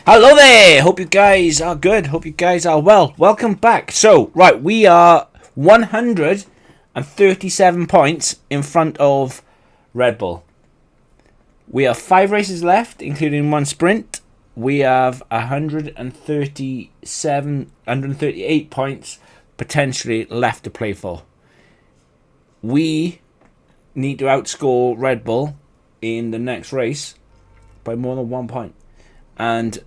Hello there! Hope you guys are good. Hope you guys are well. Welcome back. So, right, we are 137 points in front of Red Bull. We have 5 races left, including 1 sprint. We have 138 points potentially left to play for. We need to outscore Red Bull in the next race by more than 1 point. And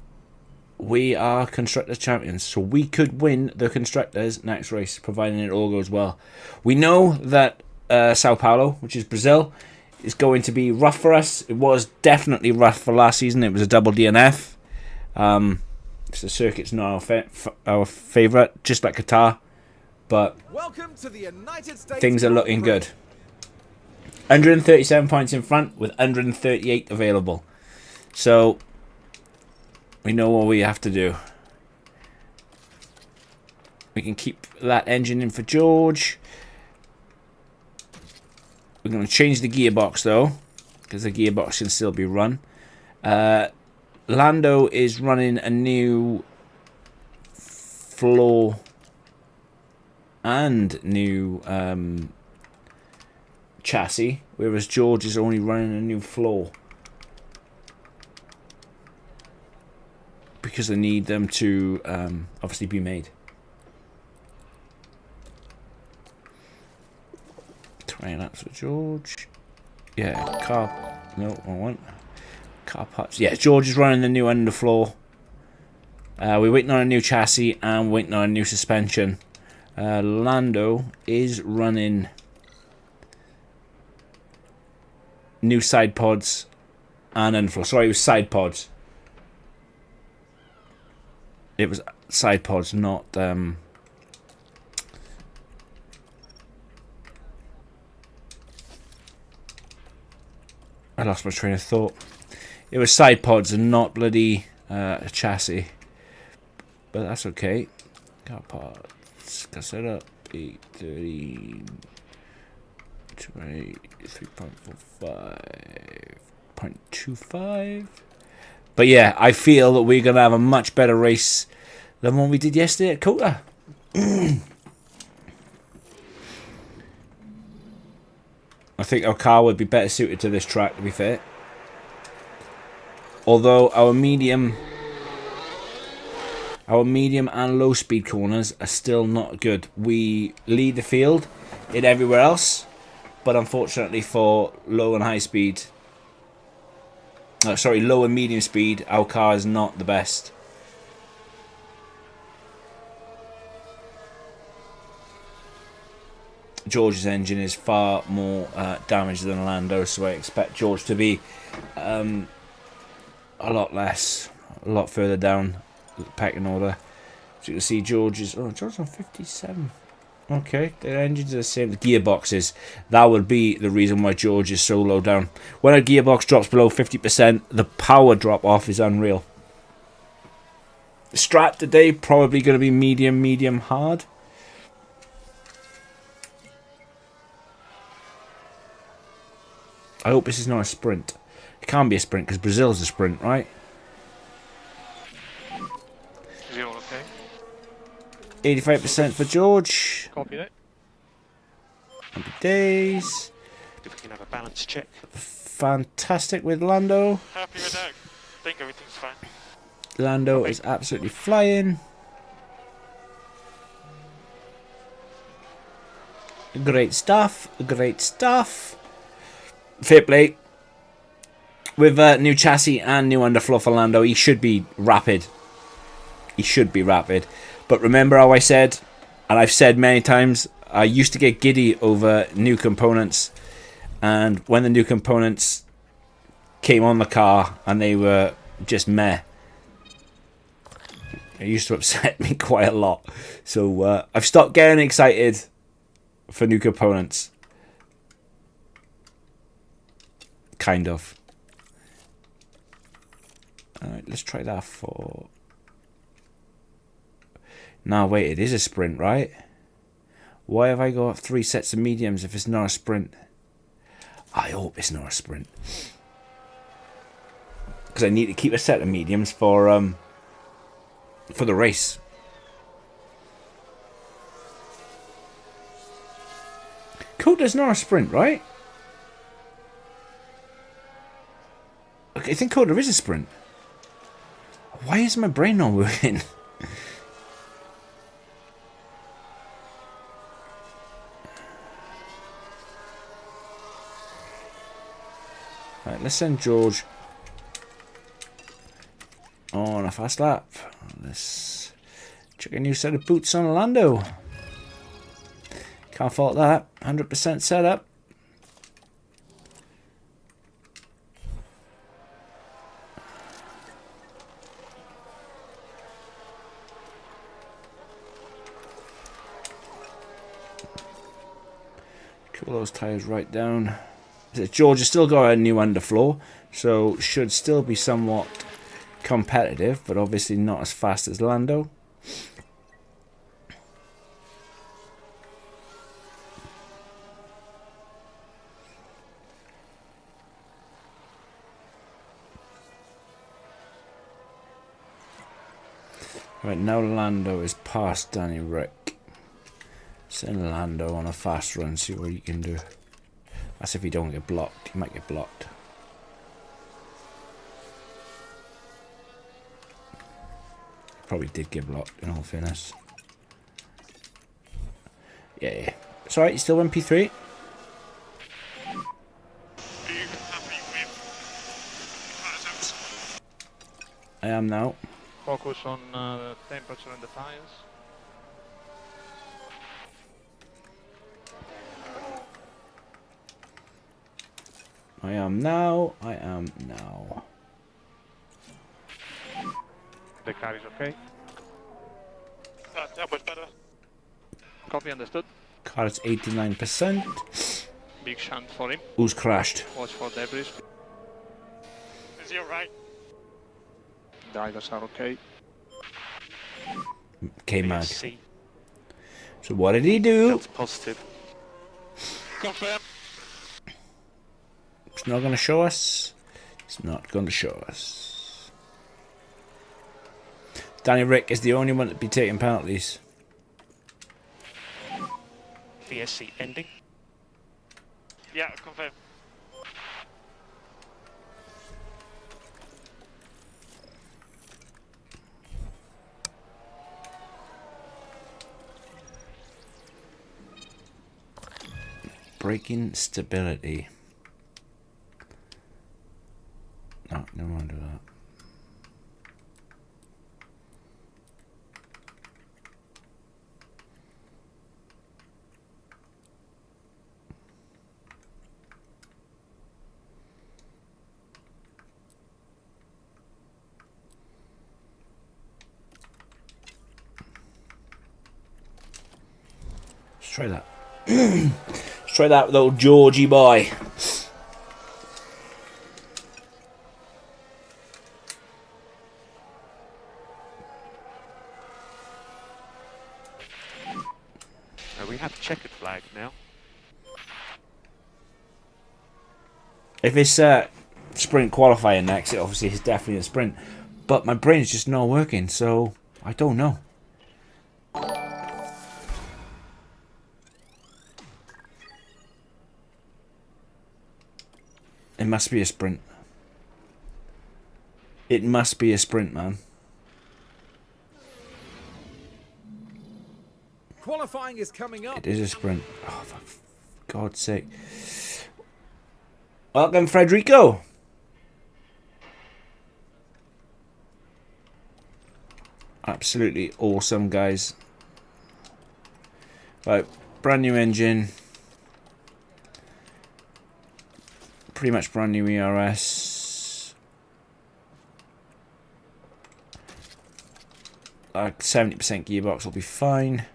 we are Constructors champions, so we could win the Constructors next race, providing it all goes well. We know that Sao Paulo, which is Brazil, is going to be rough for us. It was definitely rough for last season. It was a double DNF. The circuit's not our favourite, just like Qatar, but welcome to the United States things are looking good. 137 points in front with 138 available. So we know what we have to do. We can keep that engine in for George. We're going to change the gearbox though, because the gearbox can still be run. Lando is running a new floor and new chassis, whereas George is only running a new floor, because they need them to obviously be made. 20 laps for George. Yeah, car. No, wrong one. Car parts. Yeah, George is running the new underfloor. We're waiting on a new chassis and waiting on a new suspension. Lando is running new side pods and underfloor. Sorry, it was side pods. It was side pods, not I lost my train of thought. It was side pods and not bloody a chassis. But that's okay. Car parts. Got set up. 8, 13, 23.45.25. But yeah, I feel that we're going to have a much better race than what we did yesterday at COTA. I think our car would be better suited to this track, to be fair. Although our medium and low speed corners are still not good. We lead the field in everywhere else, but unfortunately for low and high speed, low and medium speed, our car is not the best. George's engine is far more damaged than Lando, so I expect George to be a lot further down the pecking order. So you can see George's on 57. Okay, the engines are the same. The gearboxes, that would be the reason why George is so low down. When a gearbox drops below 50%, the power drop off is unreal. Strat today probably going to be medium, hard. I hope this is not a sprint. It can't be a sprint because Brazil's a sprint, right? Is he all okay? 85% for George. Copy that. Happy days. If we can have a balance check. Fantastic with Lando. Happy with that. I think everything's fine. Lando is absolutely flying. Great stuff. Great stuff. Fair play. With new chassis and new underfloor for Lando, he should be rapid. He should be rapid. But remember how I said, and I've said many times, I used to get giddy over new components. And when the new components came on the car and they were just meh, it used to upset me quite a lot. So I've stopped getting excited for new components. Kind of. Alright, let's try that for... Now wait, it is a sprint, right? Why have I got 3 sets of mediums if it's not a sprint? I hope it's not a sprint. Because I need to keep a set of mediums for for the race. COTA's not a sprint, right? Okay, I think COTA is a sprint. Why is my brain not working? Right, let's send George on a fast lap. Let's check a new set of boots on Lando. Can't fault that. 100% setup. Cool those tyres right down. George has still got a new underfloor, so should still be somewhat competitive, but obviously not as fast as Lando. Right, now Lando is past Danny Rick. Send Lando on a fast run, see what he can do. That's if he don't get blocked. He might get blocked. Probably did get blocked, in all fairness. Yeah. It's alright, you still win P3. Are you happy with items? I am now. Focus on the temperature and the tires. I am now. I am now. The car is okay. That was better. Copy, understood. Car is 89%. Big shunt for him. Who's crashed? Watch for debris. Is he alright? Drivers are okay. K-Mag. C. So what did he do? That's positive. Confirm. It's not going to show us. It's not going to show us. Danny Rick is the only one to be taking penalties. VSC ending. Yeah, confirm. Braking stability. No, never mind do that. Let's try that. Let's try that with old Georgie boy. We have checkered flag now. If it's sprint qualifying next, it obviously is definitely a sprint. But my brain is just not working, so I don't know. It must be a sprint. It must be a sprint, man. Qualifying is coming up. It is a sprint. Oh, for God's sake. Welcome, Frederico. Absolutely awesome, guys. Right, brand new engine. Pretty much brand new ERS. Like 70% gearbox will be fine.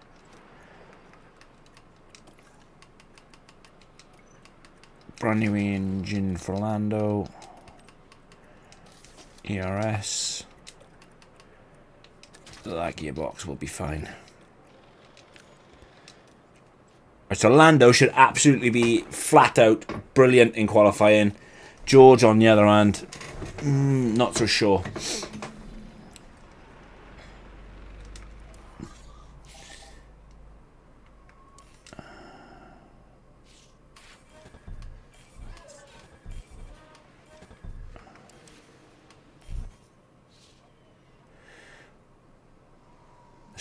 Brand new engine for Lando. ERS. That gearbox will be fine. Right, so Lando should absolutely be flat out brilliant in qualifying. George, on the other hand, not so sure.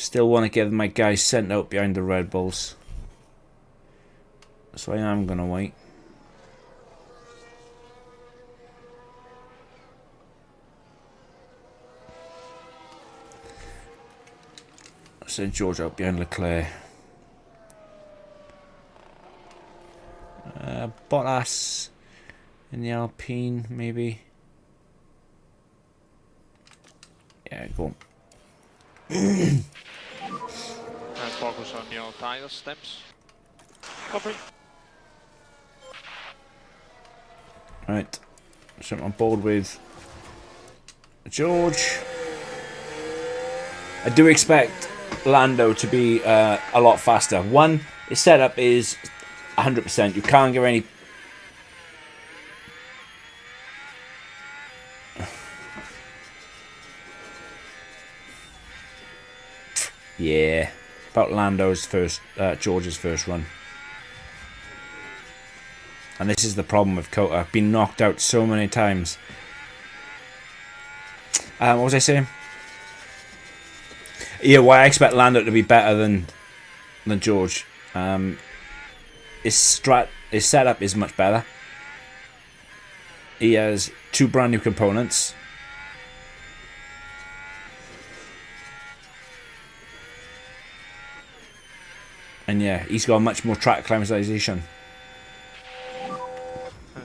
Still want to get my guys sent out behind the Red Bulls. So I am going to wait. Send George out behind Leclerc. Bottas in the Alpine, maybe. Yeah, go. And focus on your tire steps. Copy. Right, so I'm on board with George. I do expect Lando to be a lot faster. One, his setup is 100%. You can't get any. Yeah, about Lando's first, George's first run. And this is the problem with COTA. I've been knocked out so many times. What was I saying? Yeah, why I expect Lando to be better than George. His setup is much better. He has 2 brand new components. And yeah, he's got much more track acclimatization.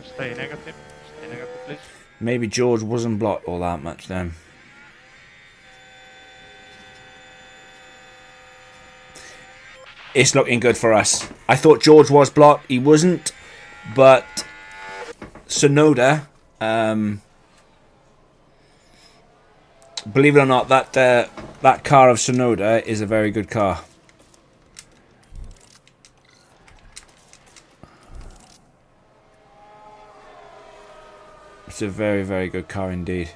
Stay negative. Stay negative, please. Maybe George wasn't blocked all that much then. It's looking good for us. I thought George was blocked. He wasn't. But Tsunoda, believe it or not, that car of Tsunoda is a very good car. It's a very, very good car indeed.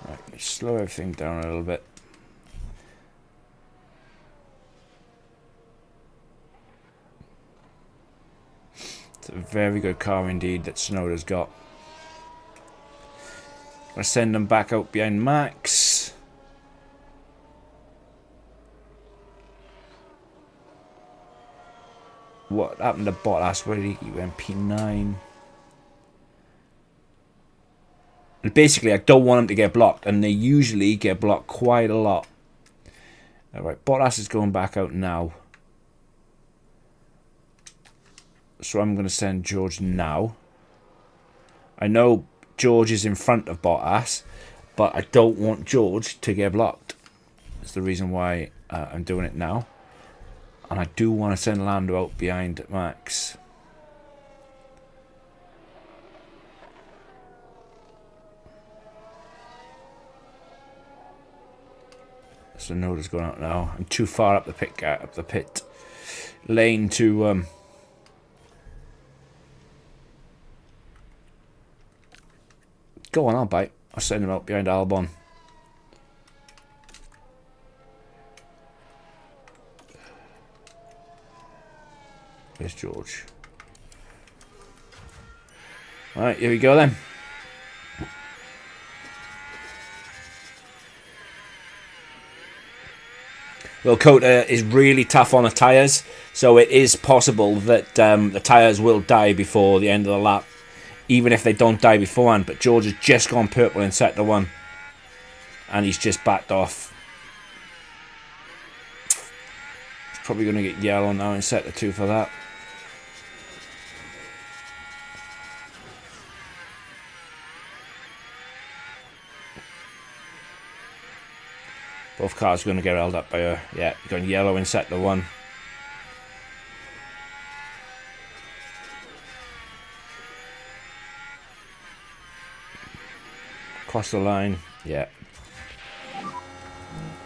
Right, let's slow everything down a little bit. It's a very good car indeed that Tsunoda's got. Gonna send them back out behind Max. What happened to Bottas? Where did he went? P9. And basically, I don't want him to get blocked, and they usually get blocked quite a lot. Alright, Bottas is going back out now. So I'm going to send George now. I know George is in front of Bottas, but I don't want George to get blocked. That's the reason why I'm doing it now. And I do want to send Lando out behind Max. So Noda's going out now. I'm too far up the pit lane to go on, I'll bite. I'll send him out behind Albon. There's George. Alright, here we go then. Well, COTA is really tough on the tyres, so it is possible that the tyres will die before the end of the lap, even if they don't die beforehand. But George has just gone purple in sector 1, and he's just backed off. He's probably going to get yellow now in sector 2 for that. Both cars are going to get held up by her. Yeah, going yellow in sector 1. Cross the line. Yeah.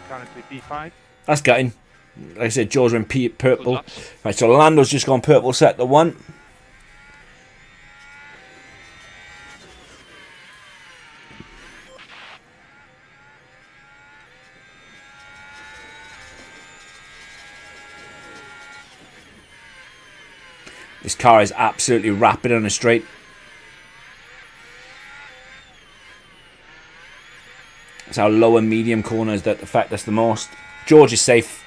Currently P5. That's gutting. Like I said, George went purple. Right, so Lando's just gone purple sector 1. This car is absolutely rapid on a straight. It's our lower medium corners that affect us the most. George is safe,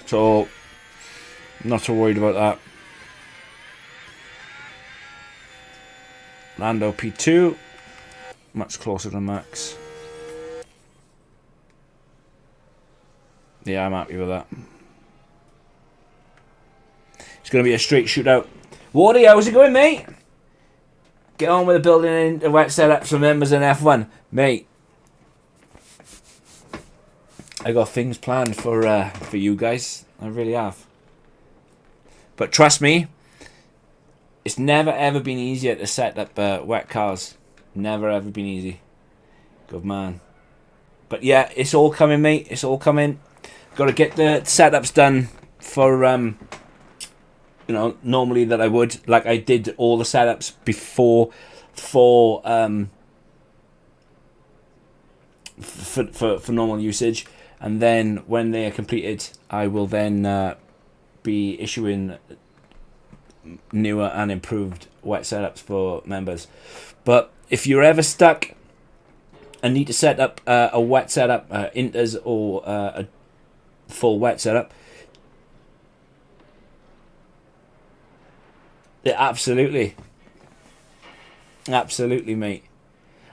so not too worried about that. Lando P2, much closer than Max. Yeah, I'm happy with that. It's going to be a straight shootout. Wardy, how's it going, mate? Get on with the building in the wet setup for members in F1. Mate, I got things planned for you guys. I really have. But trust me, it's never ever been easier to set up wet cars. Never ever been easy. Good man. But yeah, it's all coming, mate. It's all coming. Got to get the setups done for you know, normally that I would, like I did all the setups before for normal usage, and then when they are completed, I will then be issuing newer and improved wet setups for members. But if you're ever stuck and need to set up a wet setup, inters or a full wet setup, yeah, absolutely, mate.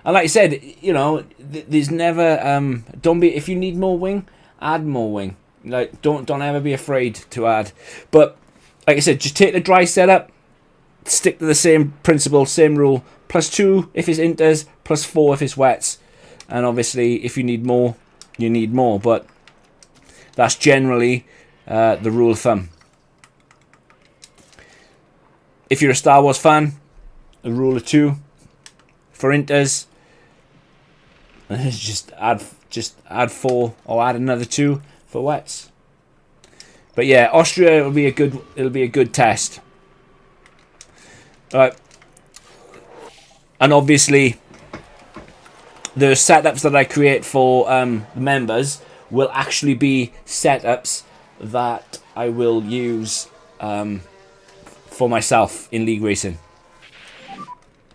And like I said, you know, there's never don't be, if you need more wing, add more wing. Like don't ever be afraid to add. But like I said, just take the dry setup, stick to the same principle, same rule. +2 if it's inters, +4 if it's wets. And obviously, if you need more, you need more. But that's generally the rule of thumb. If you're a Star Wars fan, the rule of 2 for inters. just add 4 or add another 2 for wets. But yeah, Austria will be a good test. All right. And obviously, the setups that I create for members will actually be setups that I will use for myself in league racing.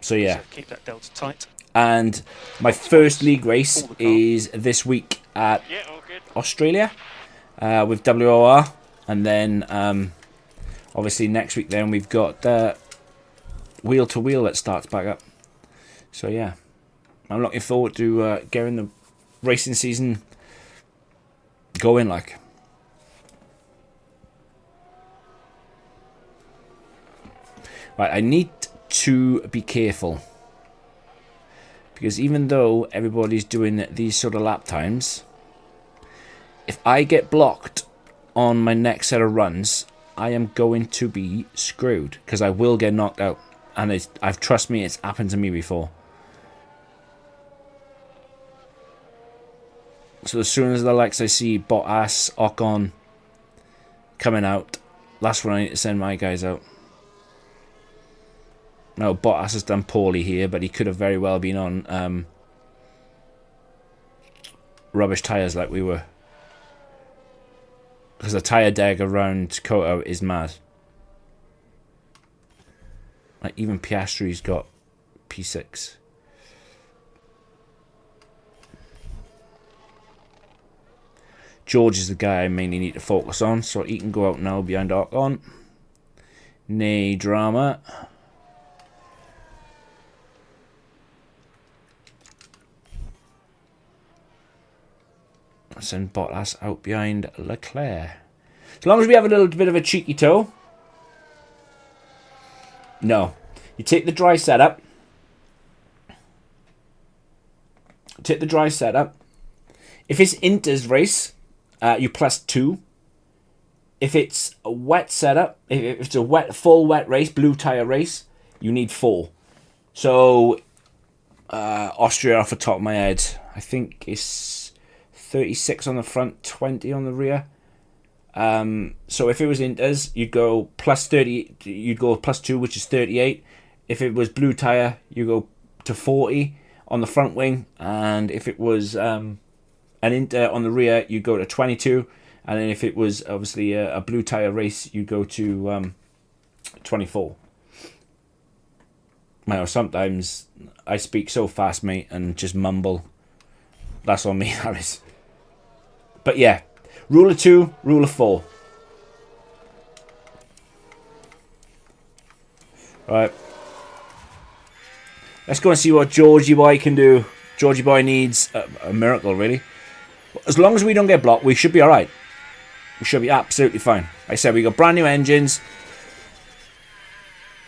So yeah. So keep that delta tight. And my first league race is this week at Australia with WOR, and then obviously next week then we've got wheel to wheel that starts back up. So yeah, I'm looking forward to getting the racing season going. Like, right, I need to be careful, because even though everybody's doing these sort of lap times, if I get blocked on my next set of runs, I am going to be screwed, because I will get knocked out. And trust me, it's happened to me before. So as soon as I see Bottas, Ocon coming out, that's when I need to send my guys out. No, Bottas has done poorly here, but he could have very well been on rubbish tyres like we were. Because the tyre deg around COTA is mad. Like, even Piastri's got P6. George is the guy I mainly need to focus on, so he can go out now behind Ocon. Nay drama. Send Bottas out behind Leclerc. As long as we have a little bit of a cheeky toe. No. You take the dry setup. Take the dry setup. If it's Inter's race, you +2. If it's a wet setup, if it's a full wet race, blue tyre race, you need 4. So, Austria off the top of my head, I think it's 36 on the front, 20 on the rear. So if it was Inters, you'd go +30. You'd go +2, which is 38. If it was blue tyre, you go to 40 on the front wing, and if it was an Inter on the rear, you go to 22. And then if it was obviously a blue tyre race, you go to 24. Now, sometimes I speak so fast, mate, and just mumble. That's on me, Harris. But yeah, rule of 2, rule of 4. Right. Let's go and see what Georgie Boy can do. Georgie Boy needs a miracle, really. As long as we don't get blocked, we should be alright. We should be absolutely fine. Like I said, we got brand new engines.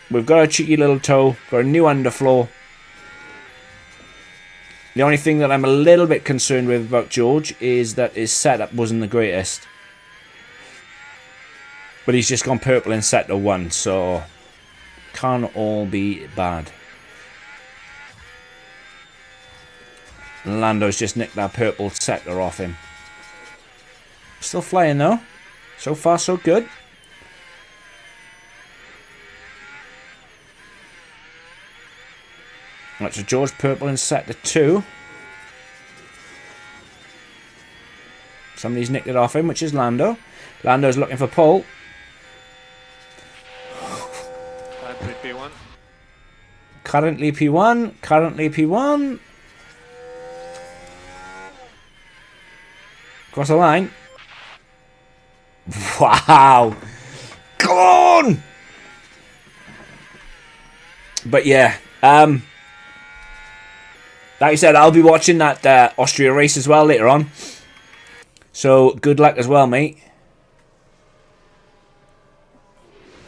We've got a cheeky little toe. Got a new underfloor. The only thing that I'm a little bit concerned with about George is that his setup wasn't the greatest. But he's just gone purple in sector 1, so can't all be bad. Lando's just nicked that purple sector off him. Still flying though. So far so good. Right, so George purple in sector 2. Somebody's nicked it off him, which is Lando. Lando's looking for pole. Currently P1. Currently P1. Currently P1. Cross the line. Wow. Come on. But yeah. Like I said, I'll be watching that Austria race as well later on. So, good luck as well, mate.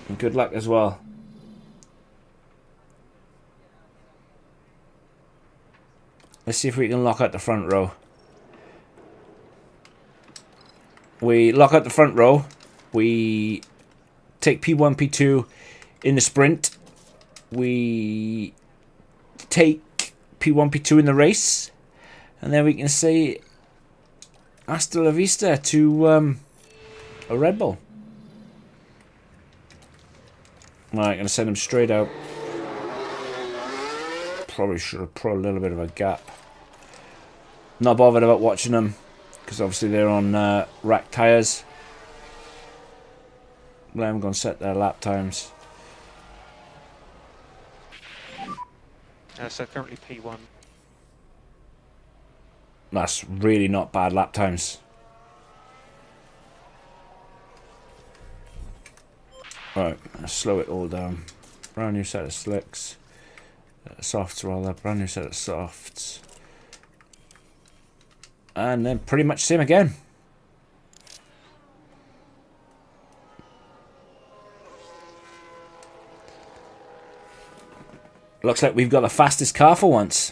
And good luck as well. Let's see if we can lock out the front row. We lock out the front row. We take P1, P2 in the sprint. We take P1, P2 in the race. And then we can say hasta la vista to a Red Bull. Right, going to send him straight out. Probably should have put a little bit of a gap. Not bothered about watching them, because obviously they're on rack tyres. Let them go and set their lap times. So currently P1. That's really not bad lap times. Right, let's slow it all down. Brand new set of slicks. Softs rather, brand new set of softs. And then pretty much same again. Looks like we've got the fastest car for once.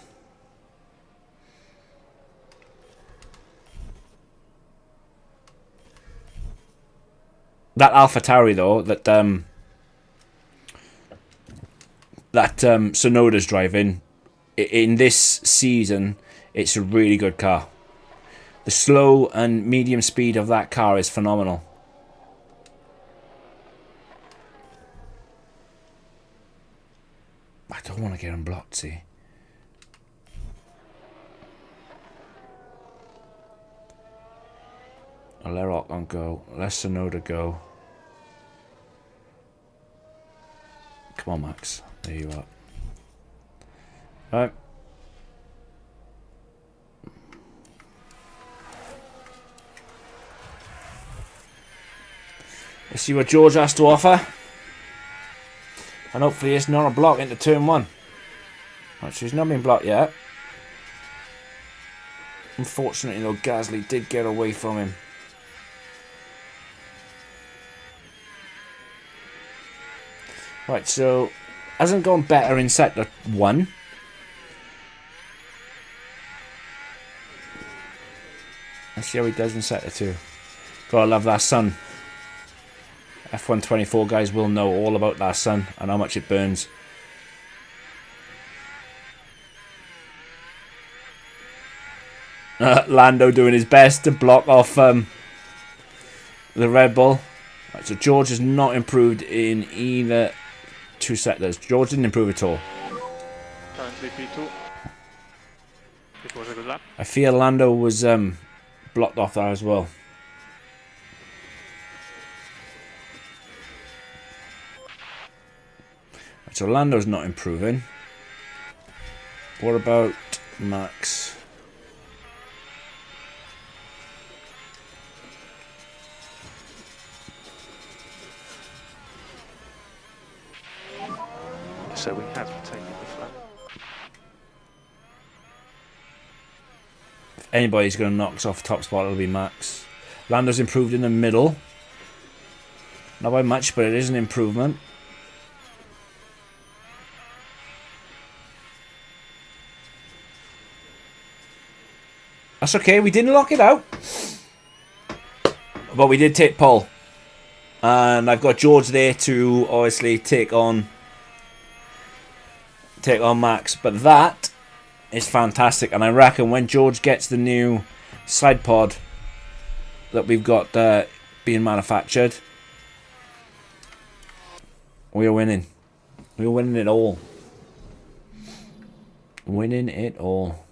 That AlphaTauri though, that Sonoda's driving, in this season, it's a really good car. The slow and medium speed of that car is phenomenal. I don't want to get him blocked, see. I'll let Ocon go. Let Sonoda go. Come on, Max. There you are. Right. Let's see what George has to offer. And hopefully it's not a block into turn 1. Actually, he's not been blocked yet. Unfortunately, though, Gasly did get away from him. Right, so hasn't gone better in sector 1. Let's see how he does in sector 2. Gotta love that sun. F1 24 guys will know all about that sun and how much it burns. Lando doing his best to block off the Red Bull. Right, so George has not improved in either 2 sectors. George didn't improve at all. Currently P2. It was a good lap. I fear Lando was blocked off there as well. Right, so Lando's not improving. What about Max? so we have taken the flag. If anybody's going to knock us off top spot, it'll be Max. Lando's improved in the middle. Not by much, but it is an improvement. That's okay, we didn't lock it out. But we did take pole. And I've got George there to obviously take on Max. But that is fantastic. And I reckon when George gets the new side pod that we've got being manufactured, we are winning. We are winning it all. Winning it all.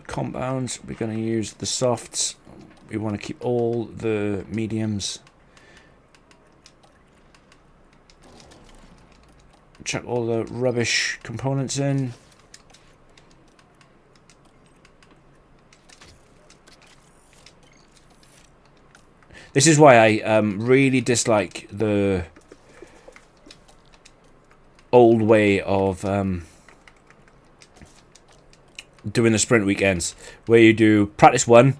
Compounds, we're going to use the softs. We want to keep all the mediums. Chuck all the rubbish components in. This is why I really dislike the old way of doing the sprint weekends, where you do practice 1,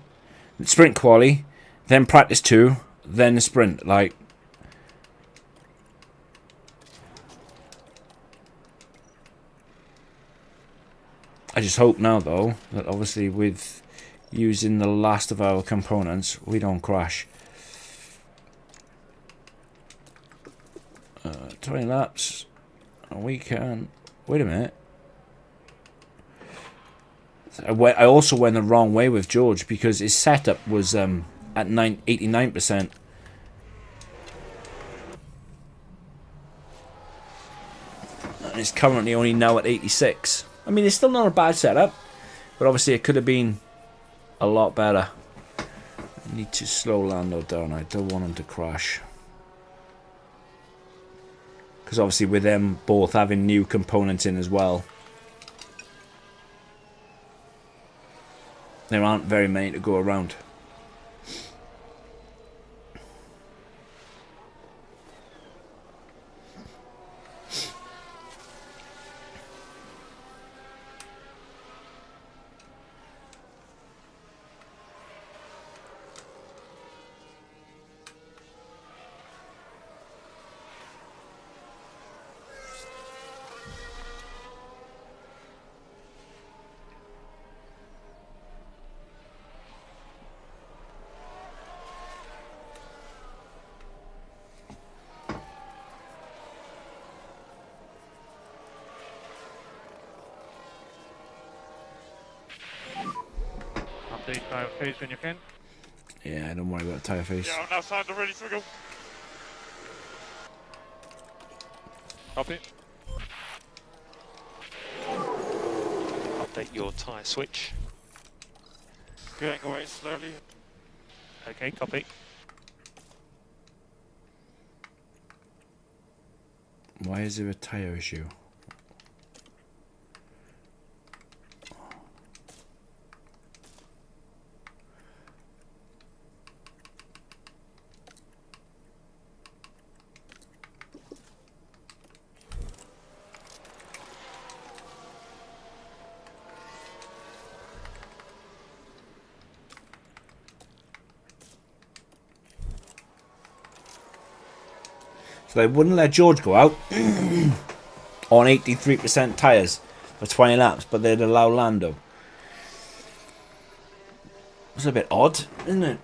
sprint quali, then practice 2, then the sprint. Like, I just hope now though that obviously with using the last of our components we don't crash. 20 laps and we can wait a minute. I also went the wrong way with George because his setup was at 89%. And it's currently only now at 86. I mean, it's still not a bad setup, but obviously it could have been a lot better. I need to slow Lando down. I don't want him to crash. Because obviously with them both having new components in as well, there aren't very many to go around. Update tyre phase when you can. Yeah, don't worry about tyre face. Yeah, I'm outside the ready to go. Copy. Update your tyre switch. Going away slowly. Okay, copy. Why is there a tyre issue? So they wouldn't let George go out on 83% tyres for 20 laps, but they'd allow Lando. It's a bit odd, isn't it?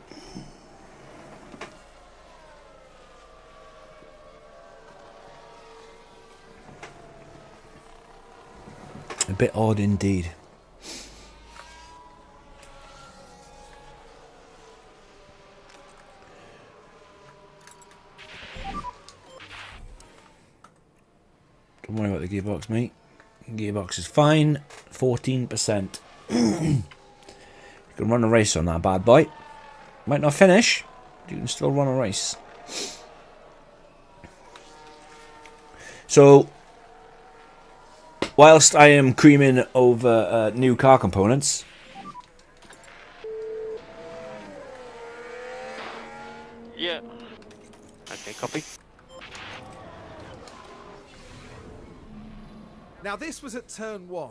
A bit odd indeed. Don't worry about the gearbox, mate. Gearbox is fine. 14%. You can run a race on that bad boy. Might not finish, but you can still run a race. So, whilst I am creaming over new car components, Yeah. Okay, copy. Now this was at turn 1.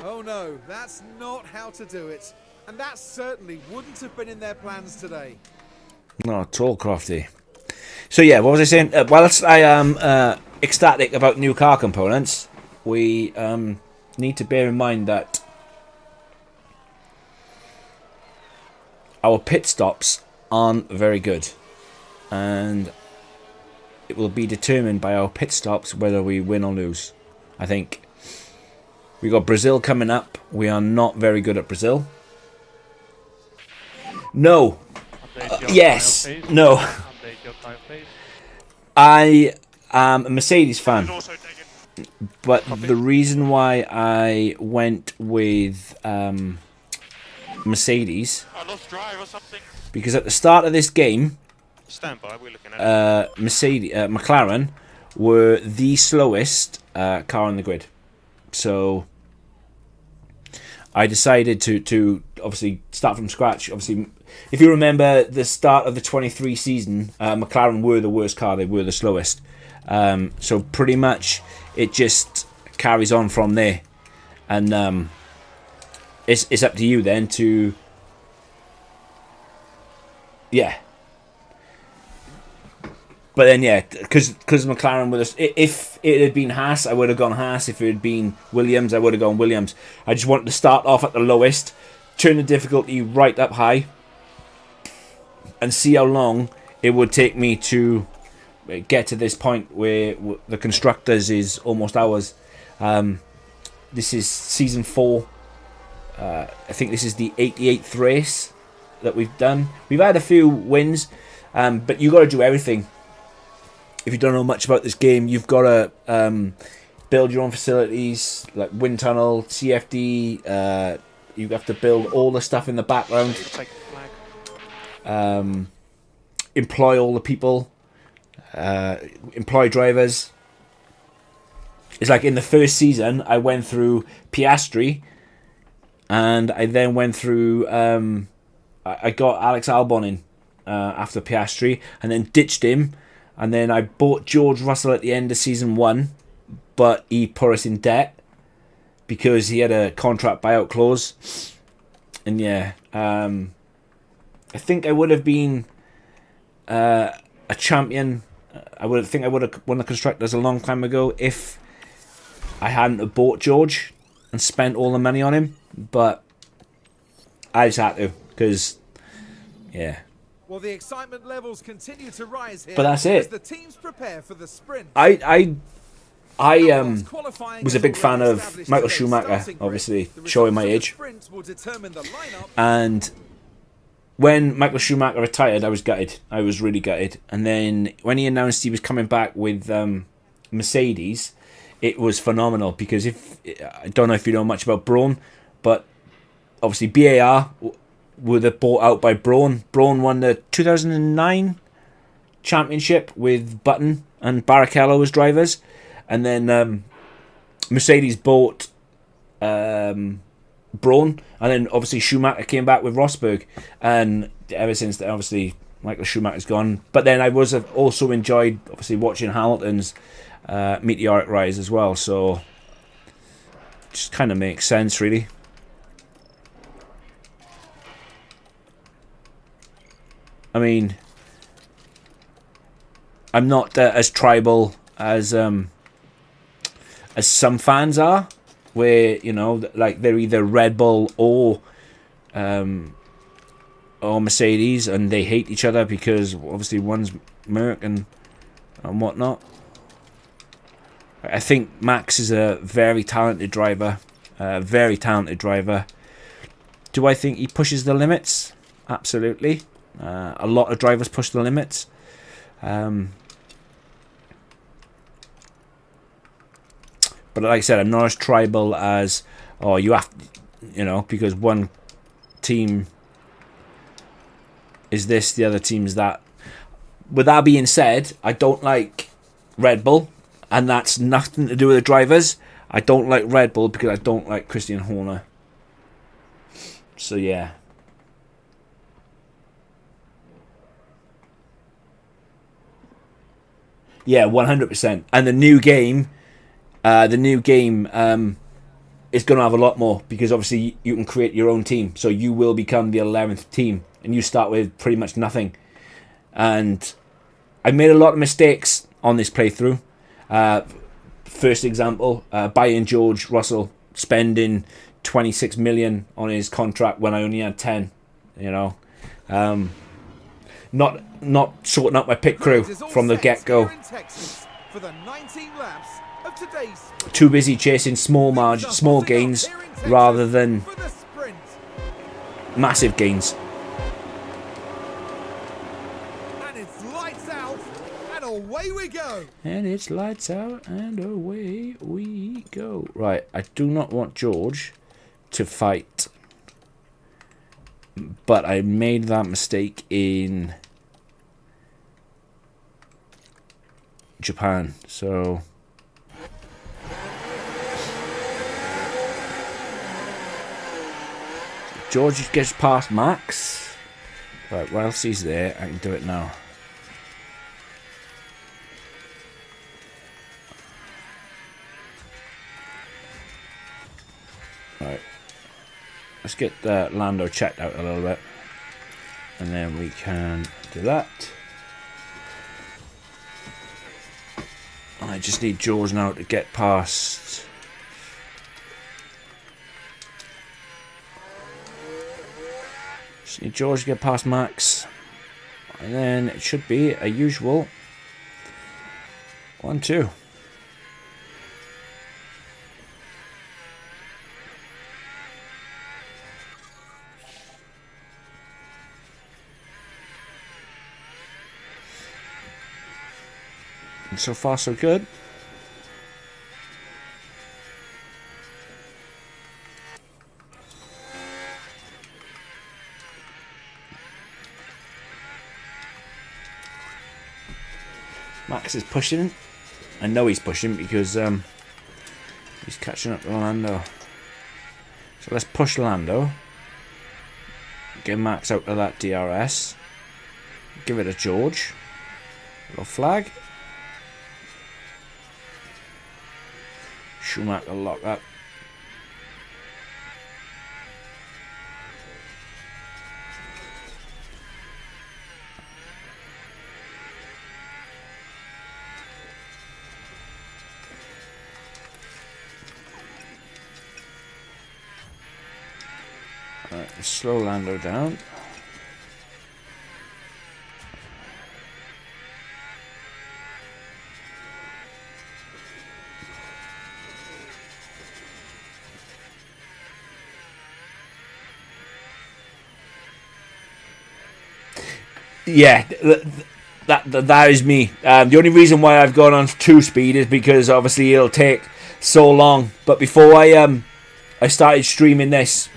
Oh no, that's not how to do it. And that certainly wouldn't have been in their plans today. Not at all, Crofty. So yeah, what was I saying? Whilst I am ecstatic about new car components, we need to bear in mind that our pit stops aren't very good, and it will be determined by our pit stops whether we win or lose. I think we got Brazil coming up. We are not very good at Brazil. No. Update your Yes. tire, please. No. Update your tire, please. I am a Mercedes fan. And also taken. But the reason why I went with Mercedes, I lost drive or something. because at the start of this game, Stand by, we're looking at it. McLaren were the slowest car on the grid. So I decided to obviously start from scratch. Obviously, if you remember the start of the 23 season, McLaren were the worst car. They were the slowest. So pretty much it just carries on from there. And it's up to you then to... Yeah. But then, yeah, because McLaren with us, if it had been Haas, I would have gone Haas. If it had been Williams, I would have gone Williams. I just wanted to start off at the lowest, turn the difficulty right up high, and see how long it would take me to get to this point where the constructors is almost ours. This is season 4. I think this is the 88th race that we've done. We've had a few wins, but you got to do everything. If you don't know much about this game, you've got to build your own facilities, like wind tunnel, CFD. You have to build all the stuff in the background. Take the flag. Employ all the people. Employ drivers. It's like in the first season, I went through Piastri, and I then went through... I got Alex Albon in after Piastri, and then ditched him. And then I bought George Russell at the end of season 1, but he put us in debt because he had a contract buyout clause. And yeah, I think I would have been a champion. I would have won the constructors a long time ago if I hadn't have bought George and spent all the money on him. But I just had to because, yeah. Well, the excitement levels continue to rise here. But that's it. As the teams prepare for the sprint. I was a big fan of Michael Schumacher, obviously, showing my age. And when Michael Schumacher retired, I was gutted. I was really gutted. And then when he announced he was coming back with Mercedes, it was phenomenal because I don't know if you know much about Brawn, but obviously BAR were bought out by Brawn. Brawn won the 2009 championship with Button and Barrichello as drivers, and then Mercedes bought Brawn, and then obviously Schumacher came back with Rosberg, and ever since then, obviously Michael Schumacher's gone. But then I was also enjoyed obviously watching Hamilton's meteoric rise as well, so just kind of makes sense really. I mean, I'm not as tribal as some fans are, where like they're either Red Bull or Mercedes, and they hate each other because obviously one's Merc and whatnot. I think Max is a very talented driver, Do I think he pushes the limits? Absolutely. A lot of drivers push the limits. But like I said, I'm not as tribal as, you have, because one team is this, the other team is that. With that being said, I don't like Red Bull, and that's nothing to do with the drivers. I don't like Red Bull because I don't like Christian Horner. So yeah. Yeah, 100%. And the new game is going to have a lot more, because obviously you can create your own team. So you will become the 11th team, and you start with pretty much nothing. And I made a lot of mistakes on this playthrough. First example, buying George Russell, spending 26 million on his contract when I only had 10. You know, not sorting out my pit crew from the get-go. Too busy chasing small gains rather than massive gains. And it's lights out and away we go. And it's lights out and away we go. Right, I do not want George to fight, but I made that mistake in Japan, so George gets past Max. Right, whilst he's there, I can do it now. Right, let's get Lando checked out a little bit, and then we can do that. I just need George now to get past. Just need George to get past Max, and then it should be a usual 1-2. And so far, so good. Max is pushing. I know he's pushing because he's catching up to Lando. So let's push Lando. Get Max out of that DRS. Give it a George. Little flag. Schumacher lock up. Right, slow Lando down. Yeah, that is me. The only reason why I've gone on 2-speed is because obviously it'll take so long. But before I started streaming this,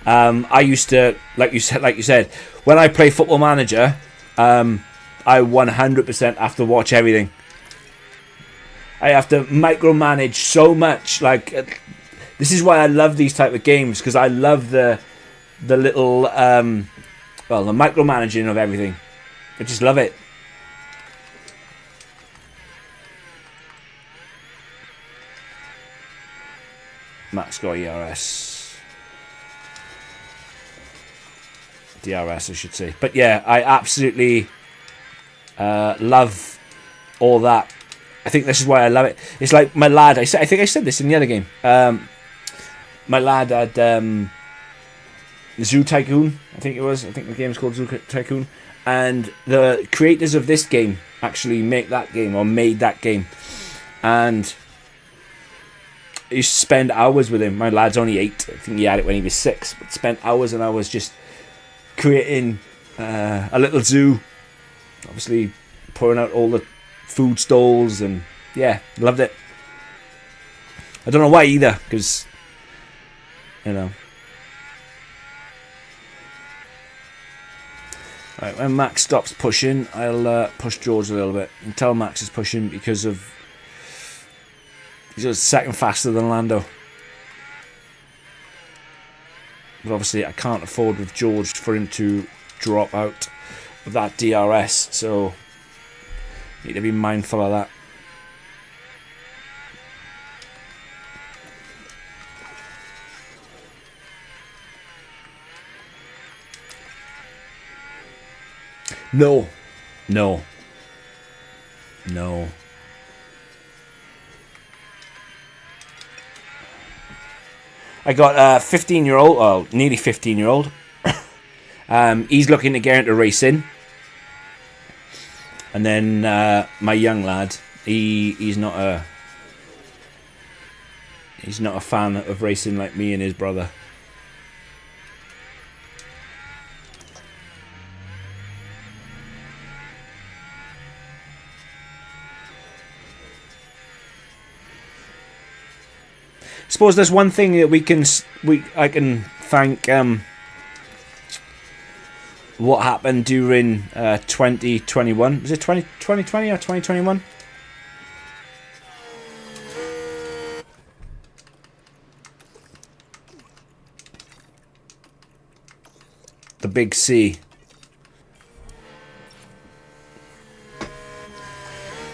I used to, like you said, when I play Football Manager, I 100% have to watch everything. I have to micromanage so much. Like, this is why I love these type of games, because I love the little the micromanaging of everything. I just love it. Max got ERS. DRS, I should say. But yeah, I absolutely love all that. I think this is why I love it. It's like my lad, I think I said this in the other game. My lad had Zoo Tycoon, I think it was. I think the game's called Zoo Tycoon. And the creators of this game actually made that game. And I used to spend hours with him. My lad's only 8. I think he had it when he was 6. But spent hours and hours just creating a little zoo. Obviously pouring out all the food stalls, and yeah, loved it. I don't know why either, because, you know. Right, when Max stops pushing, I'll push George a little bit. And tell Max is pushing because of he's just a second faster than Lando. But obviously I can't afford with George for him to drop out of that DRS, so Need to be mindful of that. No. No. No. I got a 15-year-old, well, nearly 15-year-old. He's looking to get into racing. And then my young lad, he's not a fan of racing like me and his brother. I suppose there's one thing that I can thank what happened during 2021. Was it 2020 or 2021? The Big C.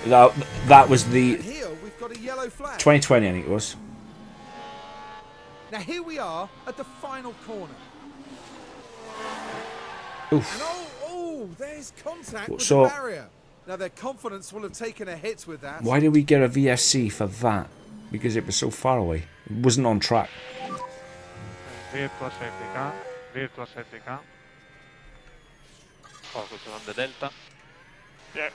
That was the Here we've got a yellow flag. 2020, I think it was. Now here we are at the final corner. Oof. And oh, there's contact with So- the barrier. Now their confidence will have taken a hit with that. Why did we get a VSC for that? Because it was so far away. It wasn't on track. Virtual safety car. Virtual safety car. Focus on the delta. Yeah.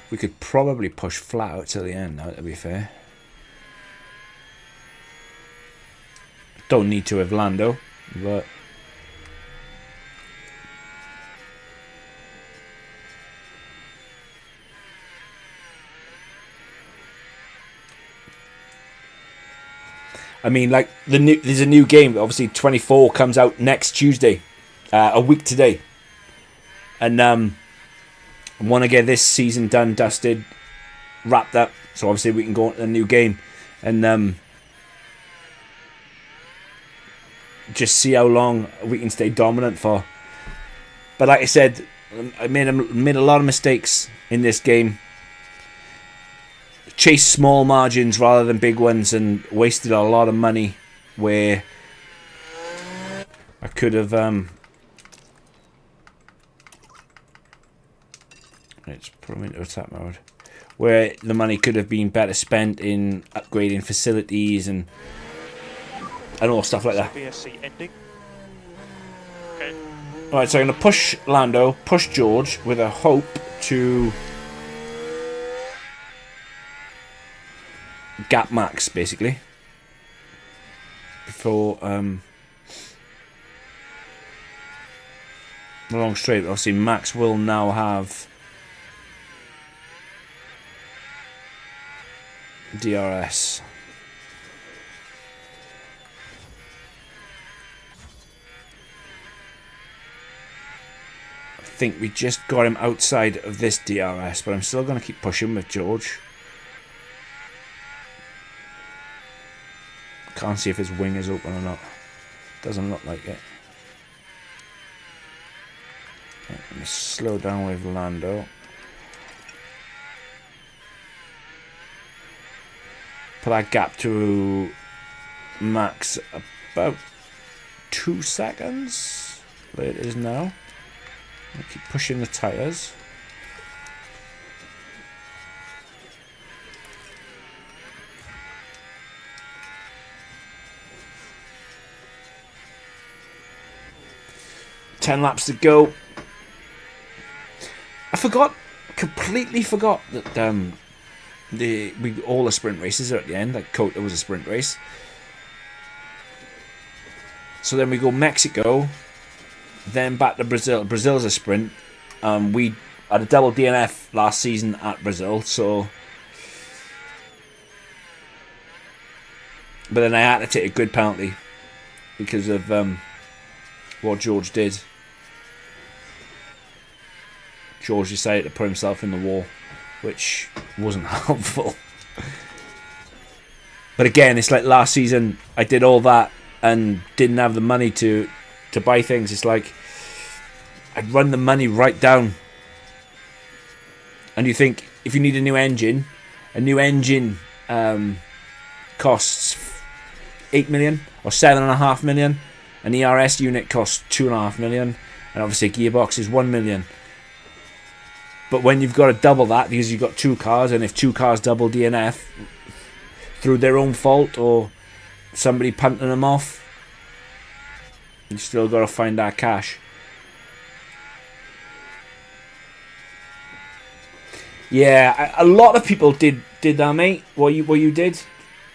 We could probably push flat out to the end now, to be fair. Don't need to have Lando, but... I mean, like, there's a new game. Obviously, 24 comes out next Tuesday. A week today. And, want to get this season done, dusted, wrapped up, so obviously we can go into the new game and just see how long we can stay dominant for. But like I said, I made a lot of mistakes in this game. Chased small margins rather than big ones and wasted a lot of money where I could have let's put them into attack mode. Where the money could have been better spent in upgrading facilities and all stuff like that. VSC ending. Okay. Alright, so I'm going to push Lando, push George with a hope to gap Max, basically. Before the long straight. Obviously, Max will now have DRS. I think we just got him outside of this DRS, but I'm still going to keep pushing with George. Can't see if his wing is open or not. Doesn't look like it. Right, let me slow down with Lando. Put that gap to Max about 2 seconds. There it is now. I'll keep pushing the tyres. Ten laps to go. I completely forgot that all the sprint races are at the end. Like COTA was a sprint race. So then we go Mexico, then back to Brazil. Brazil's a sprint. We had a double DNF last season at Brazil, so But then I had to take a good penalty because of what George did. George decided to put himself in the wall, which wasn't helpful. But again, it's like last season, I did all that and didn't have the money to buy things. It's like I'd run the money right down. And you think, if you need a new engine costs 8 million or 7.5 million. An ERS unit costs 2.5 million. And obviously a gearbox is 1 million. But when you've got to double that because you've got 2 cars, and if 2 cars double DNF through their own fault or somebody punting them off, you still got to find that cash. Yeah, a lot of people did that, mate. What you did.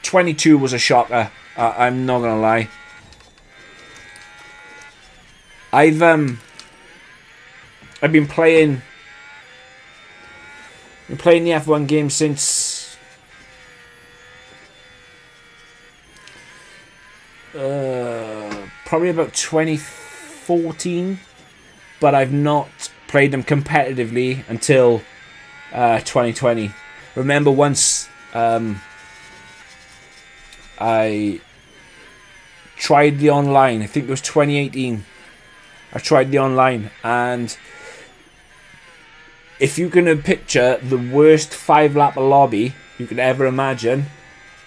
22 was a shocker. I'm not gonna lie. I've been playing the F1 game since probably about 2014, but I've not played them competitively until 2020. Remember once I tried the online. I think it was 2018. I tried the online, and if you can picture the worst 5-lap lobby you could ever imagine,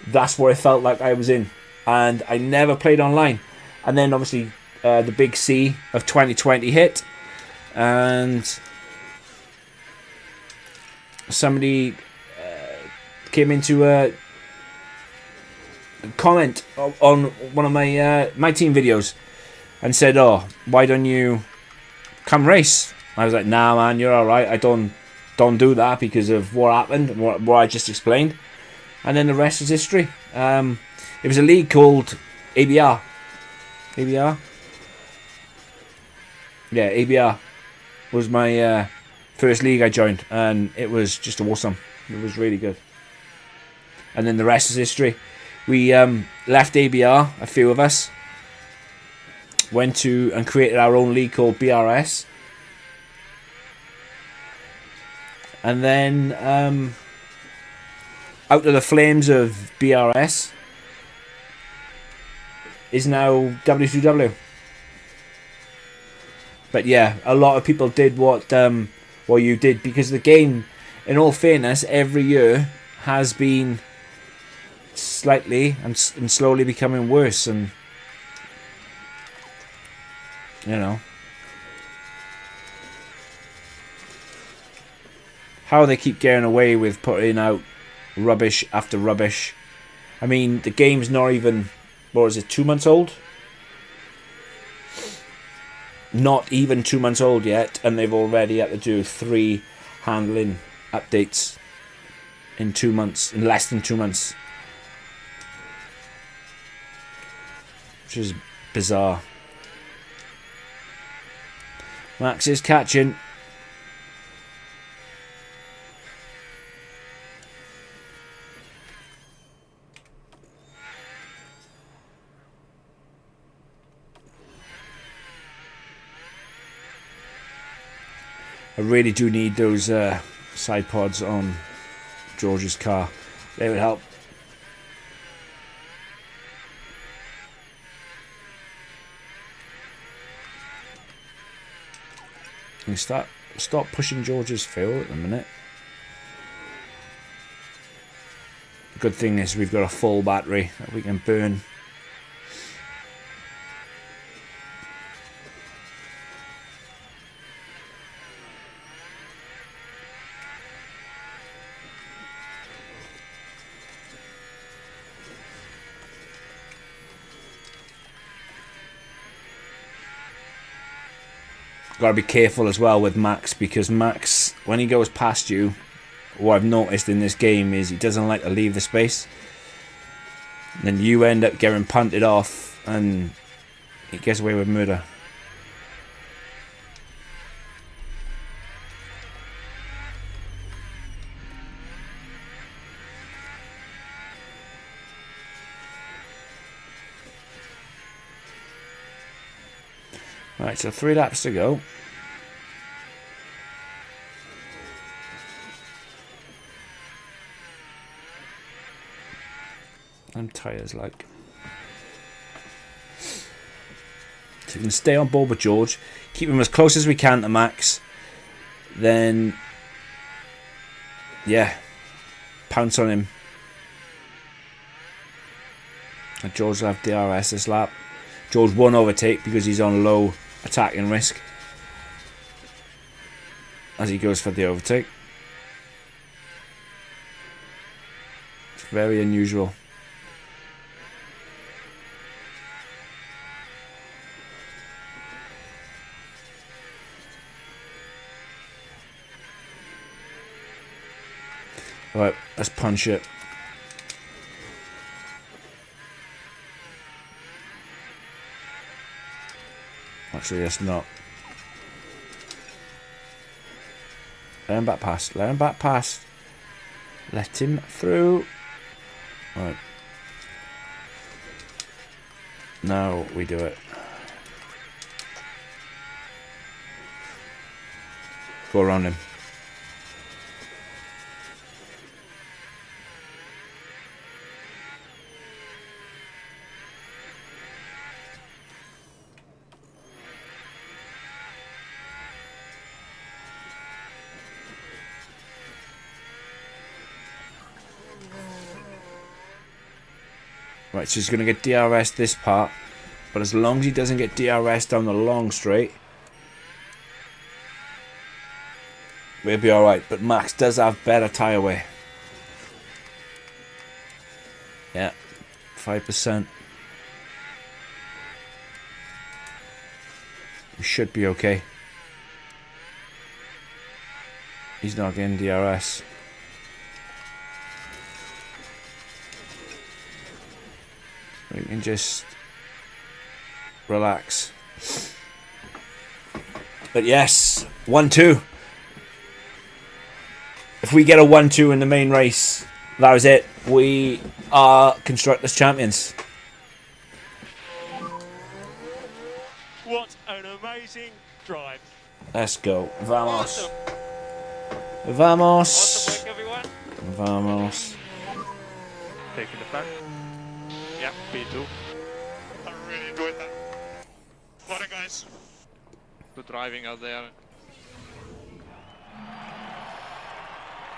that's what it felt like I was in. And I never played online. And then obviously the big C of 2020 hit, and somebody came into a comment on one of my team videos and said, "Oh, why don't you come race?" I was like, "Nah, man, you're all right. I don't do that because of what happened, what I just explained." And then the rest is history. It was a league called ABR. ABR. Yeah, ABR was my first league I joined, and it was just awesome. It was really good. And then the rest is history. We left ABR, a few of us, went to and created our own league called BRS. And then out of the flames of BRS is now W2W. But yeah, a lot of people did what you did, because the game, in all fairness, every year has been slightly and slowly becoming worse, and you know how they keep getting away with putting out rubbish after rubbish. I mean, the game's not even, what is it, 2 months old? Not even 2 months old yet, and they've already had to do 3 handling updates in 2 months, in less than 2 months. Which is bizarre. Max is catching. I really do need those side pods on George's car. They would help. You stop pushing George's fuel at the minute. The good thing is we've got a full battery that we can burn. Got to be careful as well with Max, because Max, when he goes past you, what I've noticed in this game is he doesn't like to leave the space. And then you end up getting punted off and he gets away with murder. Right, so 3 laps to go. And tyres like. So we can stay on board with George, keep him as close as we can to Max. Then, yeah, pounce on him. And George will have DRS this lap. George won't overtake because he's on low attacking risk as he goes for the overtake. It's very unusual. Right, let's punch it. Actually, let's not. Let him back past. Let him back past. Let him through. Right. Now we do it. Go around him. Right, so he's going to get DRS this part, but as long as he doesn't get DRS down the long straight, we'll be alright. But Max does have better tyre wear. Yeah, 5%. We should be okay. He's not getting DRS. We can just relax. But yes, 1-2. If we get a 1-2 in the main race, that was it. We are Constructors Champions. What an amazing drive. Let's go. Vamos. Awesome. Vamos. Awesome work, everyone. Vamos. Taking the flag. Yeah, P2. I really enjoyed that. Well done, guys. Good driving out there.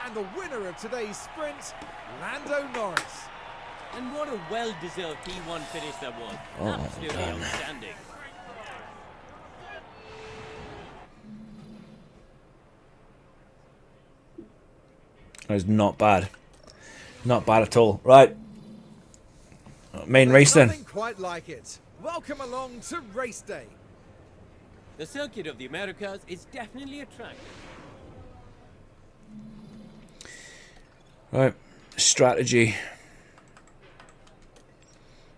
And the winner of today's sprint, Lando Norris. And what a well-deserved P1 finish that was. Oh, Absolutely man. outstanding. That was not bad. Not bad at all. Right. Main race then. Nothing quite like it. Welcome along to race day. The circuit of the Americas is definitely attractive. Right. Strategy.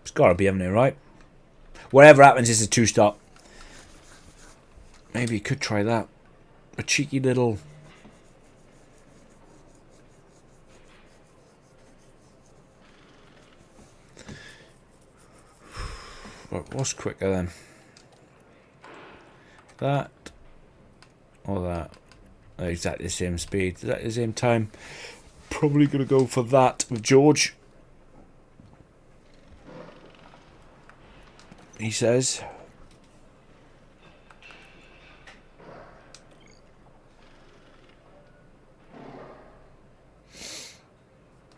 It's got to be, haven't it, right? Whatever happens, it's a 2-stop. Maybe you could try that. A cheeky little... What's quicker then? That or that? They're exactly the same speed. Is that the same time? Probably going to go for that with George. He says.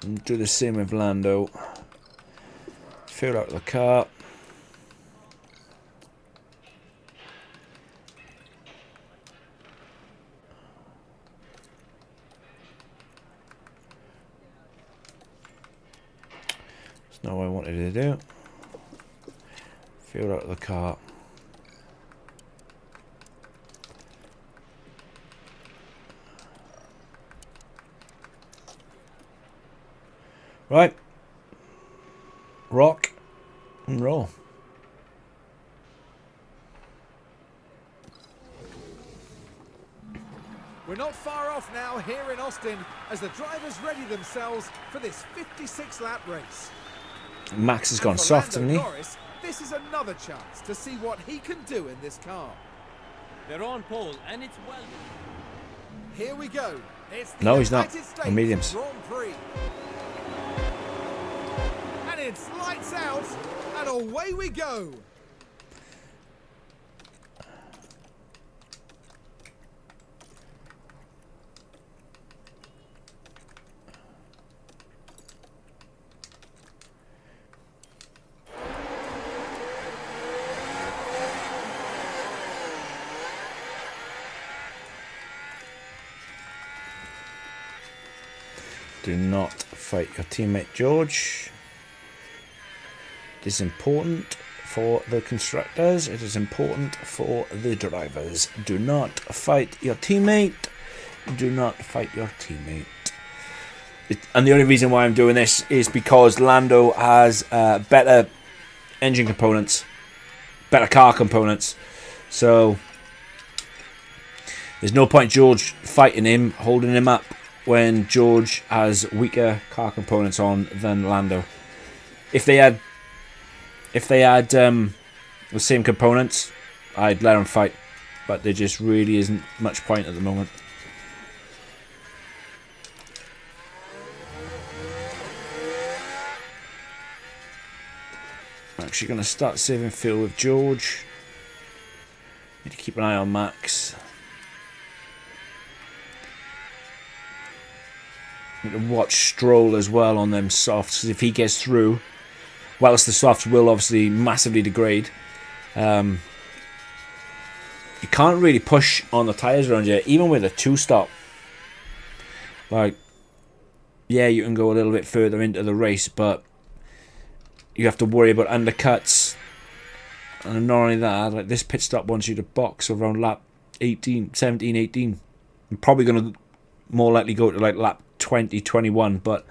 And do the same with Lando. Fill out the car. Not what I wanted to do. Fill out the car. Right. Rock and roll. We're not far off now here in Austin as the drivers ready themselves for this 56-lap race. Max has gone And for soft, Lando hasn't he? Norris, this is another chance to see what he can do in this car. They're on pole, and it's well. Here we go. It's the No, he's not. United On States mediums. Grand Prix. And it's lights out, and away we go. Do not fight your teammate, George. It is important for the constructors. It is important for the drivers. Do not fight your teammate. Do not fight your teammate. And the only reason why I'm doing this is because Lando has better engine components, better car components. So there's no point George fighting him, holding him up, when George has weaker car components on than Lando. If they had the same components, I'd let them fight, but there just really isn't much point at the moment. I'm actually going to start saving fuel with George. Need to keep an eye on Max. Watch Stroll as well on them softs, because if he gets through, whilst the softs will obviously massively degrade, you can't really push on the tyres around here, even with a 2-stop. Like, yeah, you can go a little bit further into the race, but you have to worry about undercuts. And not only that, like this pit stop wants you to box around lap 17, 18. I'm probably going to more likely go to like lap 20, 21, but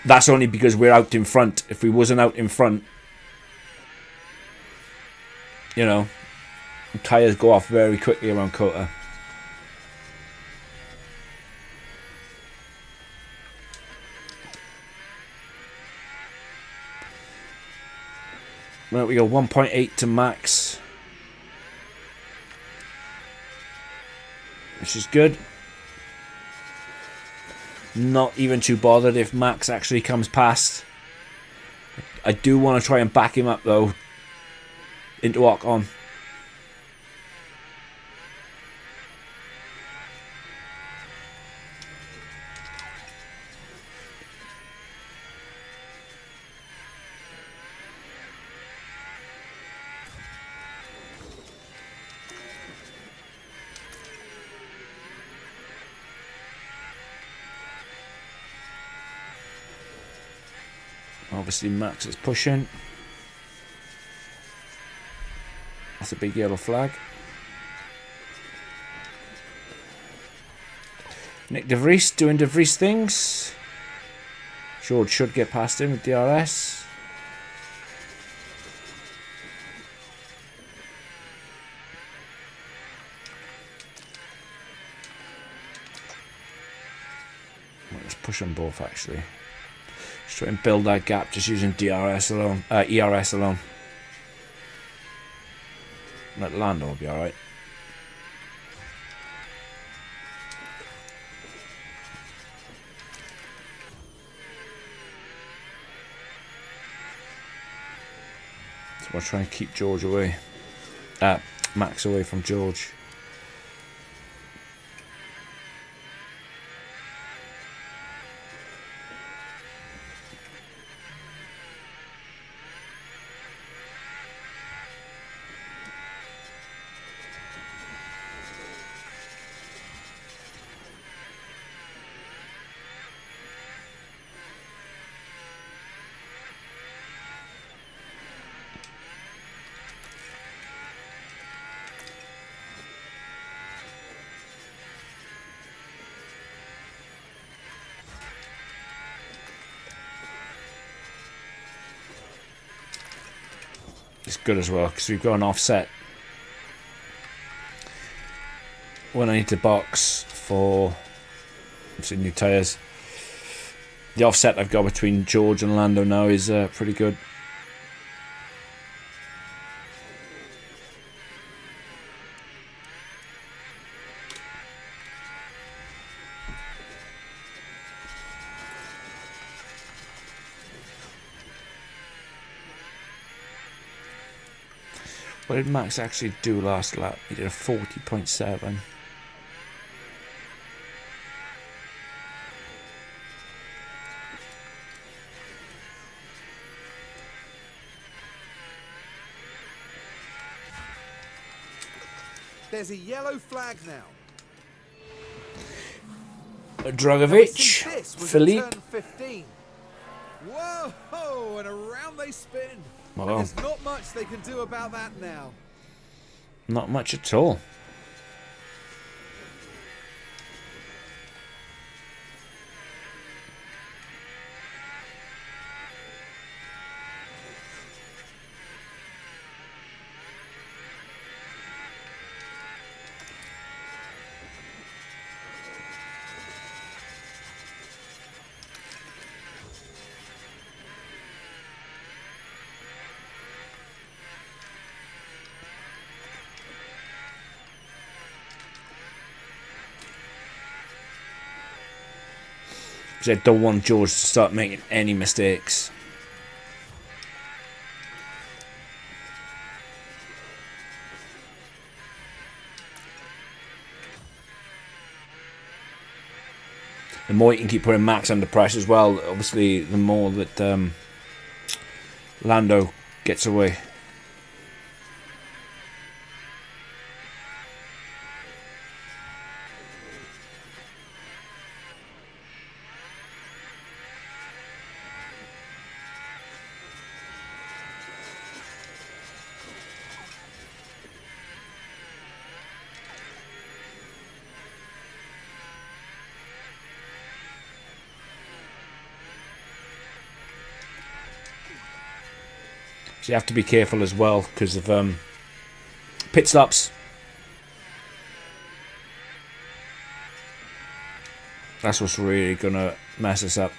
that's only because we're out in front. If we wasn't out in front, you know, tyres go off very quickly around COTA. Well, we go 1.8 to max, which is good. Not even too bothered if Max actually comes past. I do want to try and back him up though into Ocon. Obviously Max is pushing. That's a big yellow flag. Nick De Vries doing De Vries things. George should get past him with DRS. Let's push them both actually. Just try and build that gap just using DRS alone, ERS alone. Let Lando will be alright. So we'll try and keep George away. Max away from George. It's good as well because we've got an offset when I need to box for new tyres. The offset I've got between George and Lando now is pretty good. What did Max actually do last lap? He did a 40.7. There's a yellow flag now. Dragovic, This was Philippe. turn 15. Whoa, and around they spin. And Wow. there's not much they can do about that now. Not much at all. Because I don't want George to start making any mistakes. The more you can keep putting Max under pressure as well, obviously the more that Lando gets away. So you have to be careful as well because of pit stops. That's what's really going to mess us up.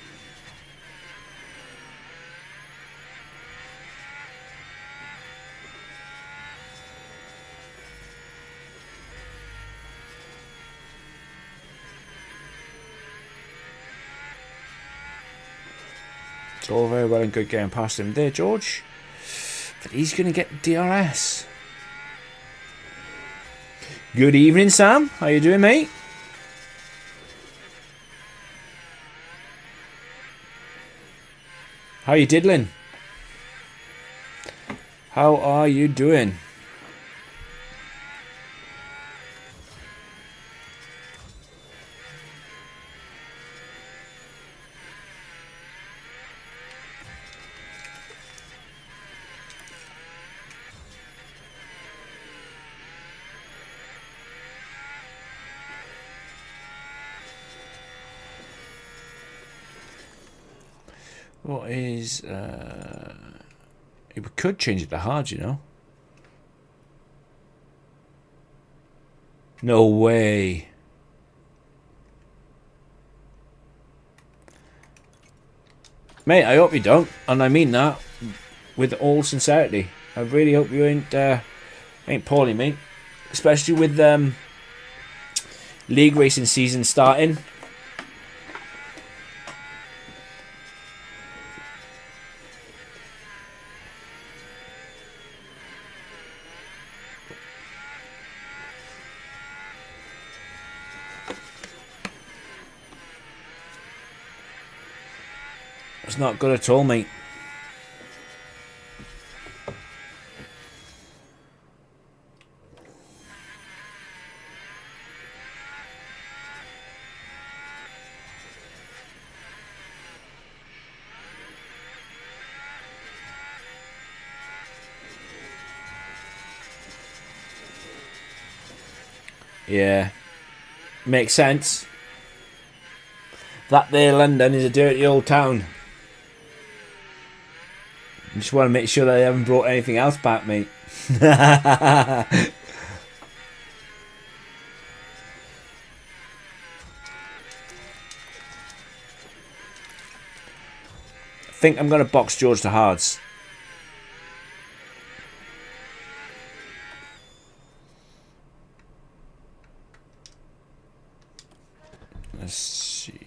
It's all very well and good getting past him there, George. But he's going to get DRS. Good evening, Sam. How you doing, mate? How you diddling? How are you doing? What is... we could change it to hard, you know. No way. Mate, I hope you don't. And I mean that with all sincerity. I really hope you ain't poorly, mate. Especially with league racing season starting. It's not good at all, mate. Yeah. Makes sense. That there London is a dirty old town. I just want to make sure that they haven't brought anything else back, mate. I think I'm going to box George to hards. Let's see.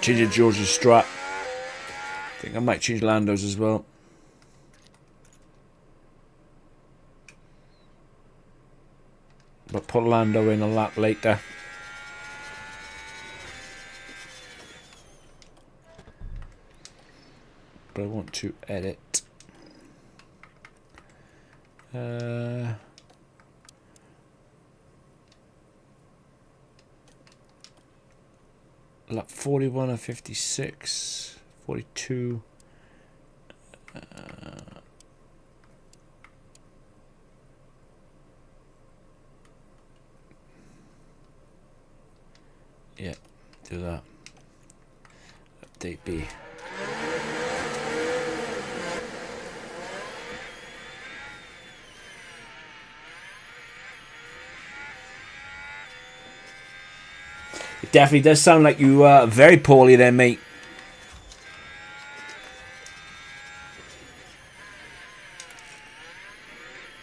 Changing George's strap. I think I might change Lando's as well. But put Lando in a lap later. But I want to edit. Lap 41 and 56. 42. Yeah, do that. Update B. It definitely does sound like you are very poorly there, mate.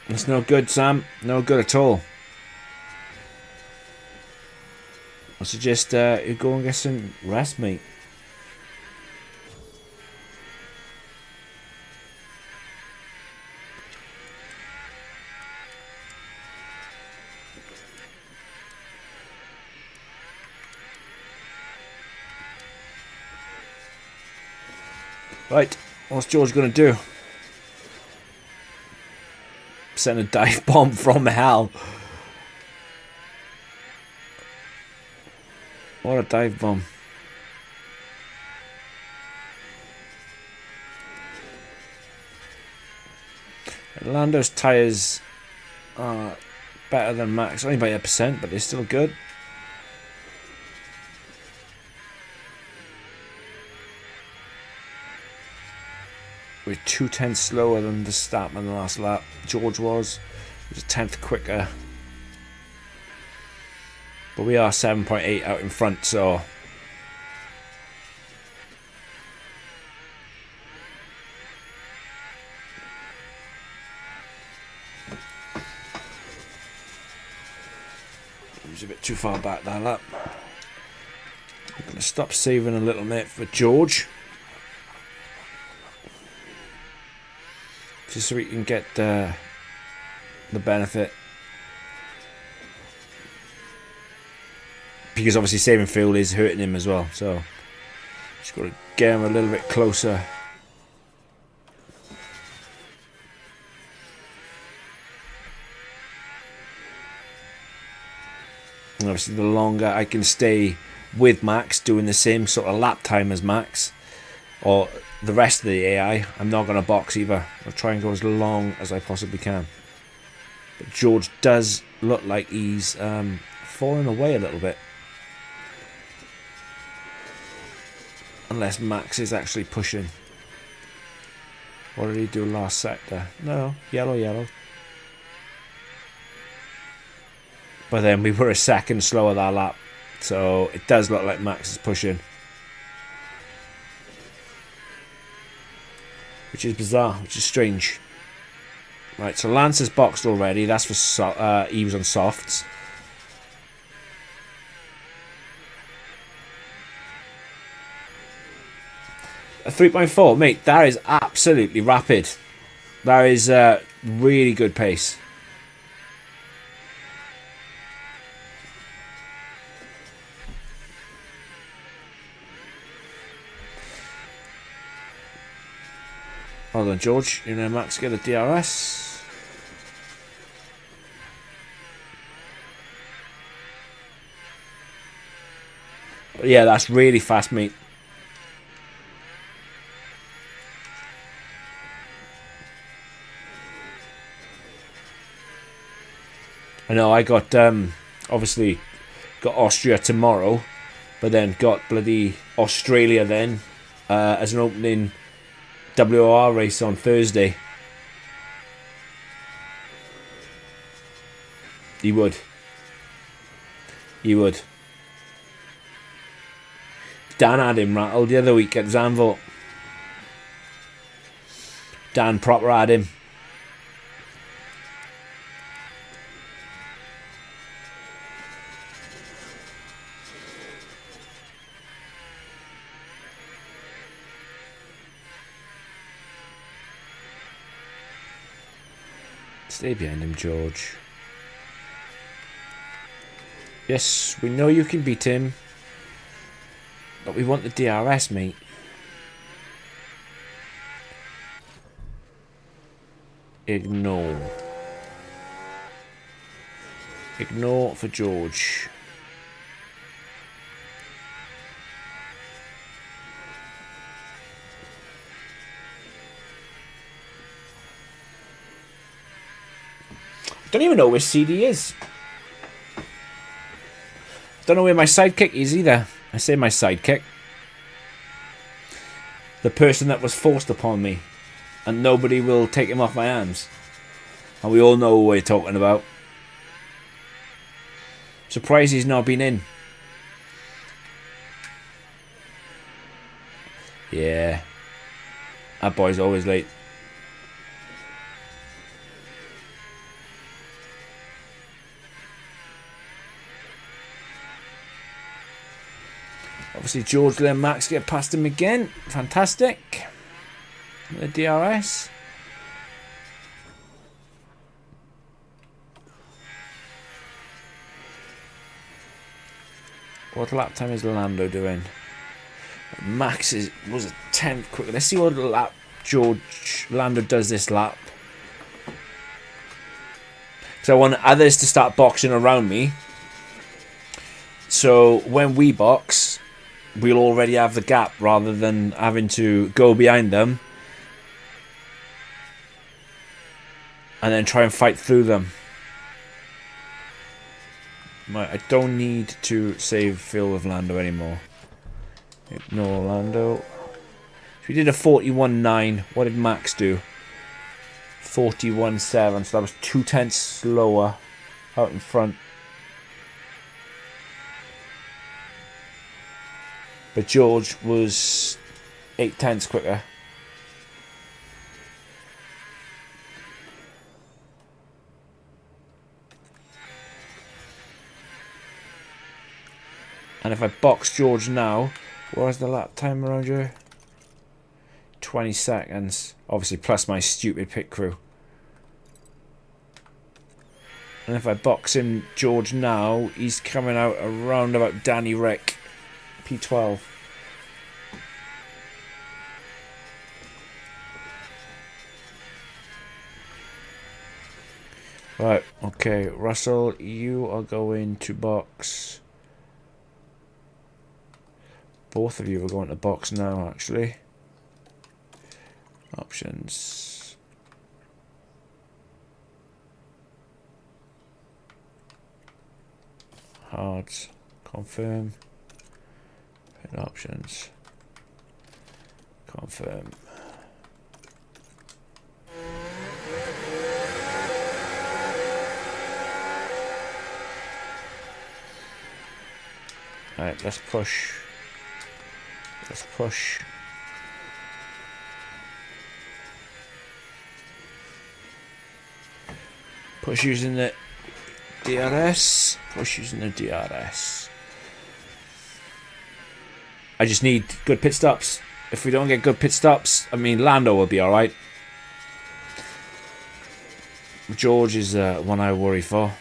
It's no good, Sam. No good at all. I suggest you go and get some rest, mate. Right, what's George going to do? Send a dive bomb from hell. What a dive bomb. Lando's tyres are better than Max, only by 8%, but they're still good. We're 2/10 slower than the start in the last lap. George was. He was a 10th quicker. But we are 7.8 out in front, so... He was a bit too far back that lap. I'm going to stop saving a little bit for George. Just so we can get the benefit. Because obviously saving fuel is hurting him as well. So just got to get him a little bit closer. And obviously the longer I can stay with Max doing the same sort of lap time as Max, or the rest of the AI, I'm not going to box either. I'll try and go as long as I possibly can. But George does look like he's falling away a little bit. Unless Max is actually pushing. What did he do last sector? No, yellow, yellow. But then we were a second slower that lap. So it does look like Max is pushing. Which is bizarre, which is strange. Right, so Lance is boxed already. That's for he was on softs. A 3.4, mate. That is absolutely rapid. That is really good pace. Hold on, George. You know, Max, get a DRS. But yeah, that's really fast, mate. I know I got, obviously, got Austria tomorrow, but then got bloody Australia then as an opening WOR race on Thursday. You would. You would. Dan had him rattled the other week at Zandvoort. Dan proper had him. Stay behind him, George. Yes, we know you can beat him. But we want the DRS, mate. Ignore. Ignore for George. Don't even know where CD is. Don't know where my sidekick is either. I say my sidekick. The person that was forced upon me. And nobody will take him off my hands. And we all know what we're talking about. Surprised he's not been in. Yeah. That boy's always late. Obviously, George and Max get past him again. Fantastic. The DRS. What lap time is Lando doing? Max was a 10th quicker. Let's see what lap Lando does this lap. So I want others to start boxing around me. So when we box, we'll already have the gap rather than having to go behind them and then try and fight through them. Right, I don't need to save Phil with Lando anymore. Ignore Lando. So we did a 41.9. What did Max do? 41.7. So that was 0.2 slower out in front. But George was 0.8 quicker. And if I box George now, where's the lap time around here? 20 seconds. Obviously plus my stupid pit crew. And if I box in George now, he's coming out around about Danny Rick. P12. Right, okay, Russell, you are going to box. Both of you are going to box now, actually. Options. Hard. Confirm. Pin options. Confirm. Alright, let's push. Let's push. Push using the DRS. Push using the DRS. I just need good pit stops. If we don't get good pit stops, I mean, Lando will be alright. George is one I worry for.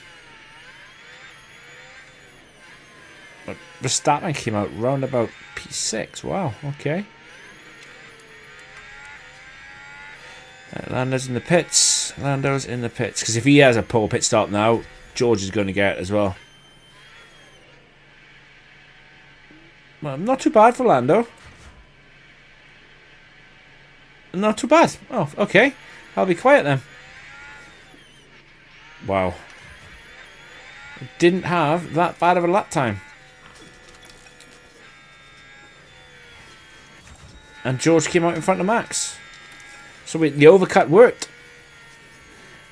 But Verstappen came out round about P6. Wow, okay. Lando's in the pits. Lando's in the pits. Because if he has a poor pit stop now, George is going to get it as well. Well, not too bad for Lando. Not too bad. Oh, okay. I'll be quiet then. Wow. Didn't have that bad of a lap time. And George came out in front of Max. So the overcut worked.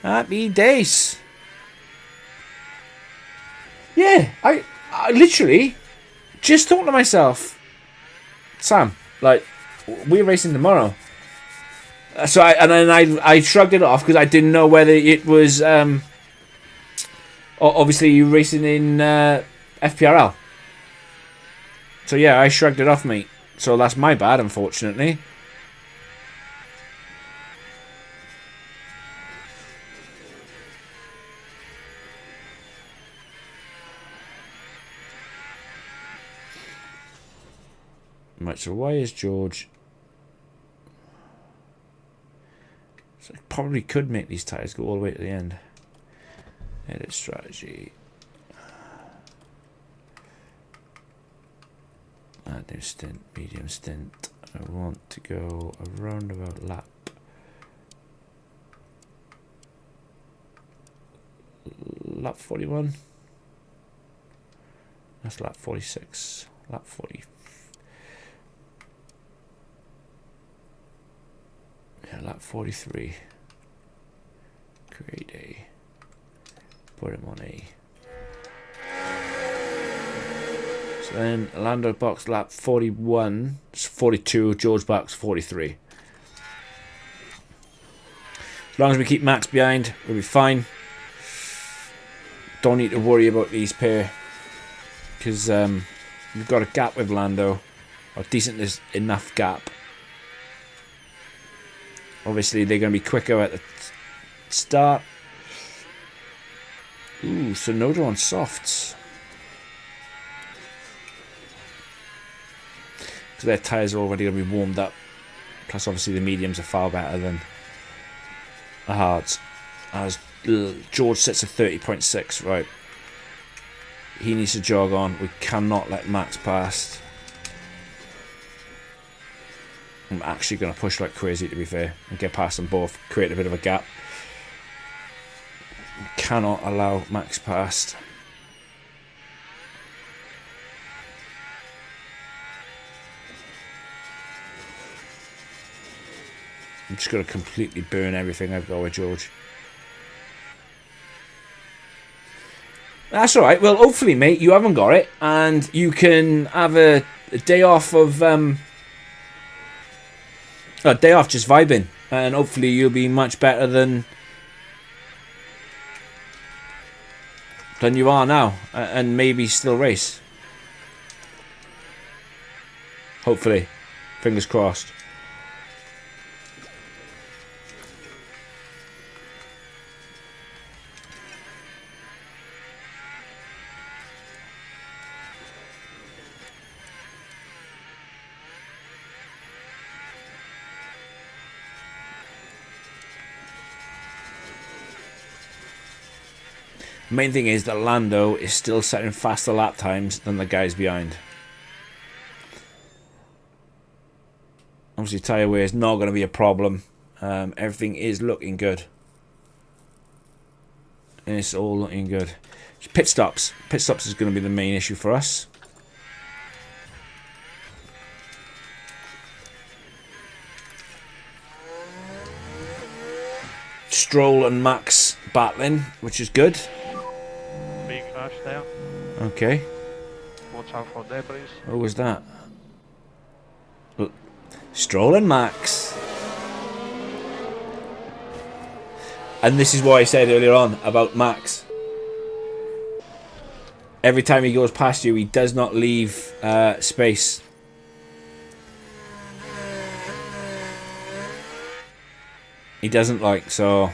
Happy days. Yeah, I literally just thought to myself, Sam, like, we're racing tomorrow. So I shrugged it off because I didn't know whether it was obviously you racing in FPRL. So yeah, I shrugged it off, mate. So that's my bad, unfortunately. Right, so why is George... So I probably could make these tyres go all the way to the end. Edit strategy. New stint, medium stint. I want to go a roundabout lap. Lap 41. That's lap 46. Lap 40. Yeah, lap 43. Create A. Put him on A. So then Lando box lap 41, 42, George box 43. As long as we keep Max behind, we'll be fine. Don't need to worry about these pair, because we've got a gap with Lando, or decent enough gap. Obviously they're going to be quicker at the start. Ooh, Sonoda on softs. Because their tyres are already going to be warmed up. Plus obviously the mediums are far better than the hards. As George sits at 30.6, right. He needs to jog on. We cannot let Max past. I'm actually going to push like crazy, to be fair, and get past them both, create a bit of a gap. We cannot allow Max past. I'm just going to completely burn everything I've got with George. That's alright. Well, hopefully, mate, you haven't got it, and you can have a day off of... a day off just vibing, and hopefully you'll be much better than you are now, and maybe still race. Hopefully. Fingers crossed. The main thing is that Lando is still setting faster lap times than the guys behind. Obviously, tyre wear is not going to be a problem. Everything is looking good. And it's all looking good. Pit stops. Pit stops is going to be the main issue for us. Stroll and Max battling, which is good. Big crash there. Okay. Watch out for debris. What was that? Stroll and Max. And this is what I said earlier on about Max. Every time he goes past you, he does not leave space. He doesn't so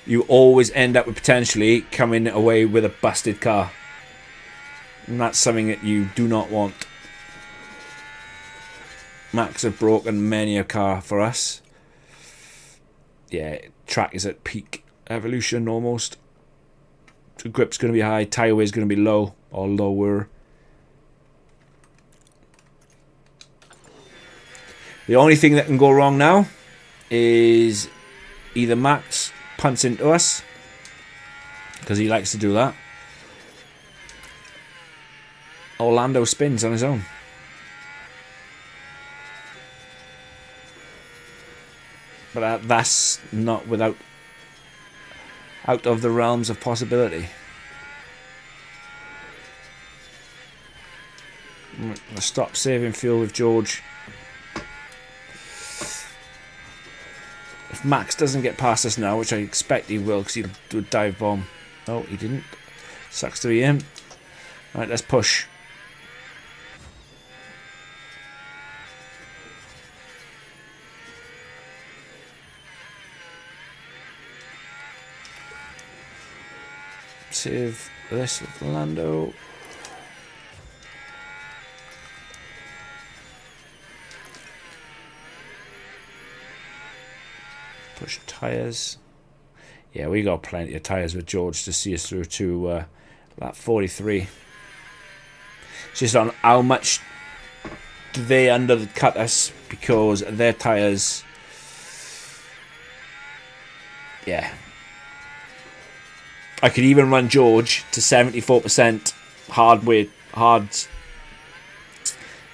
you always end up with potentially coming away with a busted car. And that's something that you do not want. Max have broken many a car for us. Yeah, track is at peak evolution almost. So grip's going to be high, tyre weight's going to be low or lower. The only thing that can go wrong now is either Max punts into us, because he likes to do that, or Lando spins on his own. But that's not out of the realms of possibility. I'm going to stop saving fuel with George. If Max doesn't get past us now, which I expect he will, because he'll do a dive bomb. Oh, he didn't. Sucks to be him. Right, let's push. Save this with Lando. Push tyres. Yeah, we got plenty of tyres with George to see us through to lap 43. It's just on how much do they undercut us, because their tyres, yeah. I could even run George to 74% hard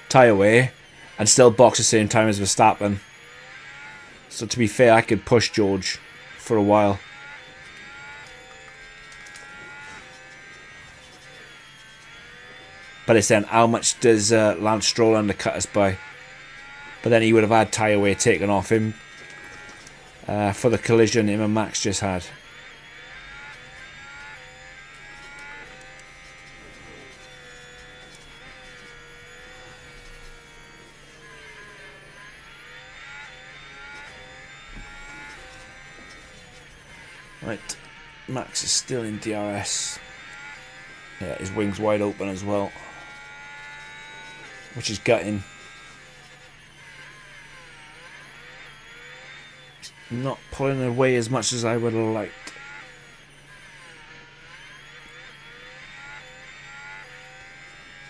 tyre wear and still box the same time as Verstappen. So to be fair, I could push George for a while. But it's then, how much does Lance Stroll undercut us by? But then he would have had tyre wear taken off him for the collision him and Max just had. Right, Max is still in DRS. Yeah, his wing's wide open as well, which is gutting. He's not pulling away as much as I would have liked.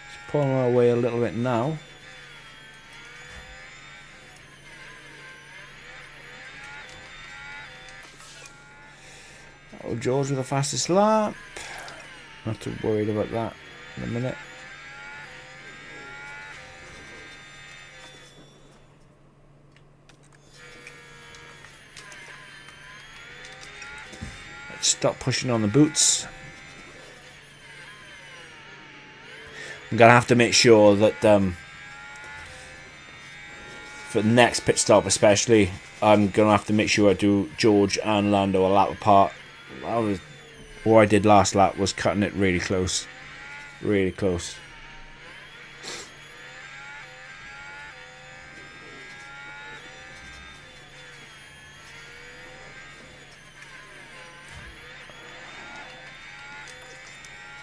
He's pulling away a little bit now. Oh, George with the fastest lap. Not too worried about that in a minute. Let's stop pushing on the boots. I'm going to have to make sure that for the next pit stop especially, I'm going to have to make sure I do George and Lando a lap apart. What I did last lap was cutting it really close. Really close.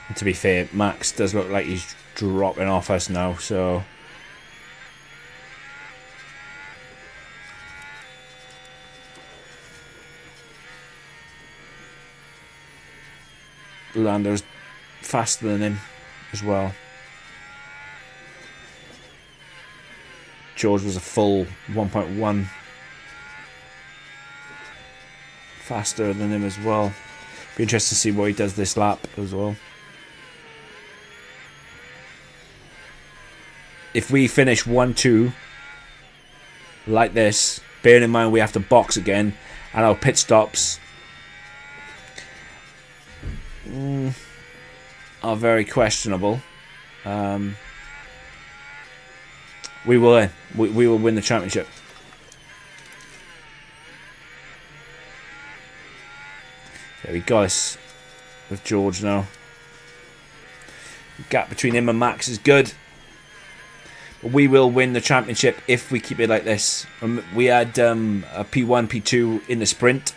And to be fair, Max does look like he's dropping off us now, so... Lando's faster than him as well. George was a full 1.1 faster than him as well. Be interested to see what he does this lap as well. If we finish 1-2 like this, bearing in mind we have to box again and our pit stops are very questionable. We will win the championship. There we go. This with George now. The gap between him and Max is good. But we will win the championship if we keep it like this. We had a P1, P2 in the sprint.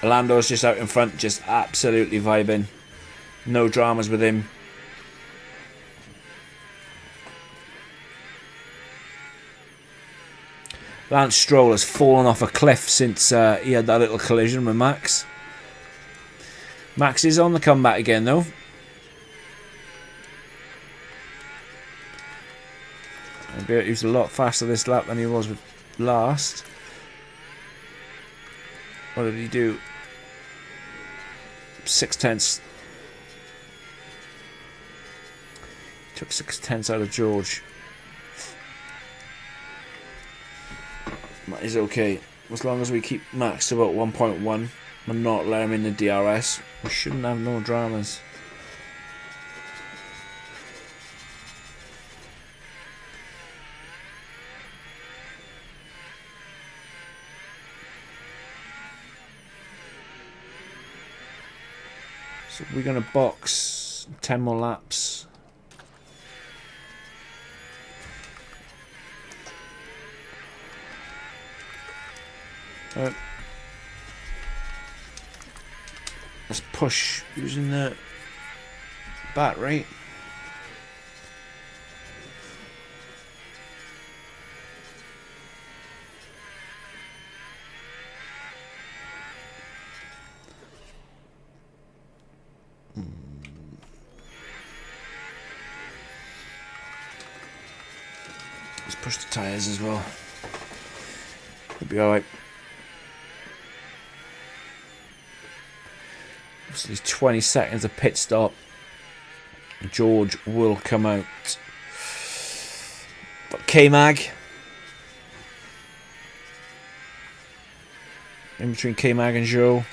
Lando's just out in front, just absolutely vibing. No dramas with him. Lance Stroll has fallen off a cliff since he had that little collision with Max. Max is on the comeback again though. He was a lot faster this lap than he was with last. What did he do? 6/10. Took 6/10 out of George. That is okay. As long as we keep Max to about 1.1 and not let him in the DRS, we shouldn't have no dramas. So we're going to box 10 more laps. Let's push using the battery. Let's push the tyres as well. It'll be alright. So there's 20 seconds of pit stop. George will come out. But K-Mag. In between K-Mag and Joe.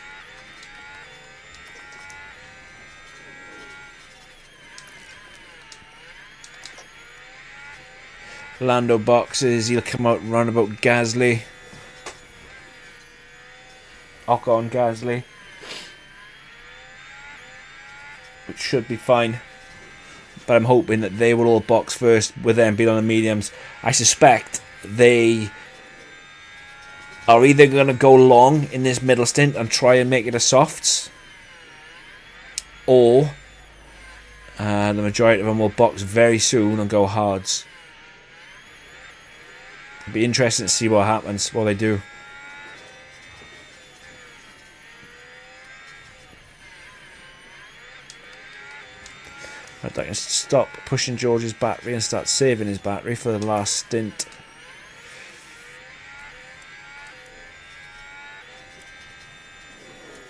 Lando boxes. He'll come out round about Gasly. Ocon Gasly. Which should be fine. But I'm hoping that they will all box first with them being on the mediums. I suspect they are either going to go long in this middle stint and try and make it a softs, or the majority of them will box very soon and go hards. It'll be interesting to see what happens, what they do. I can stop pushing George's battery and start saving his battery for the last stint.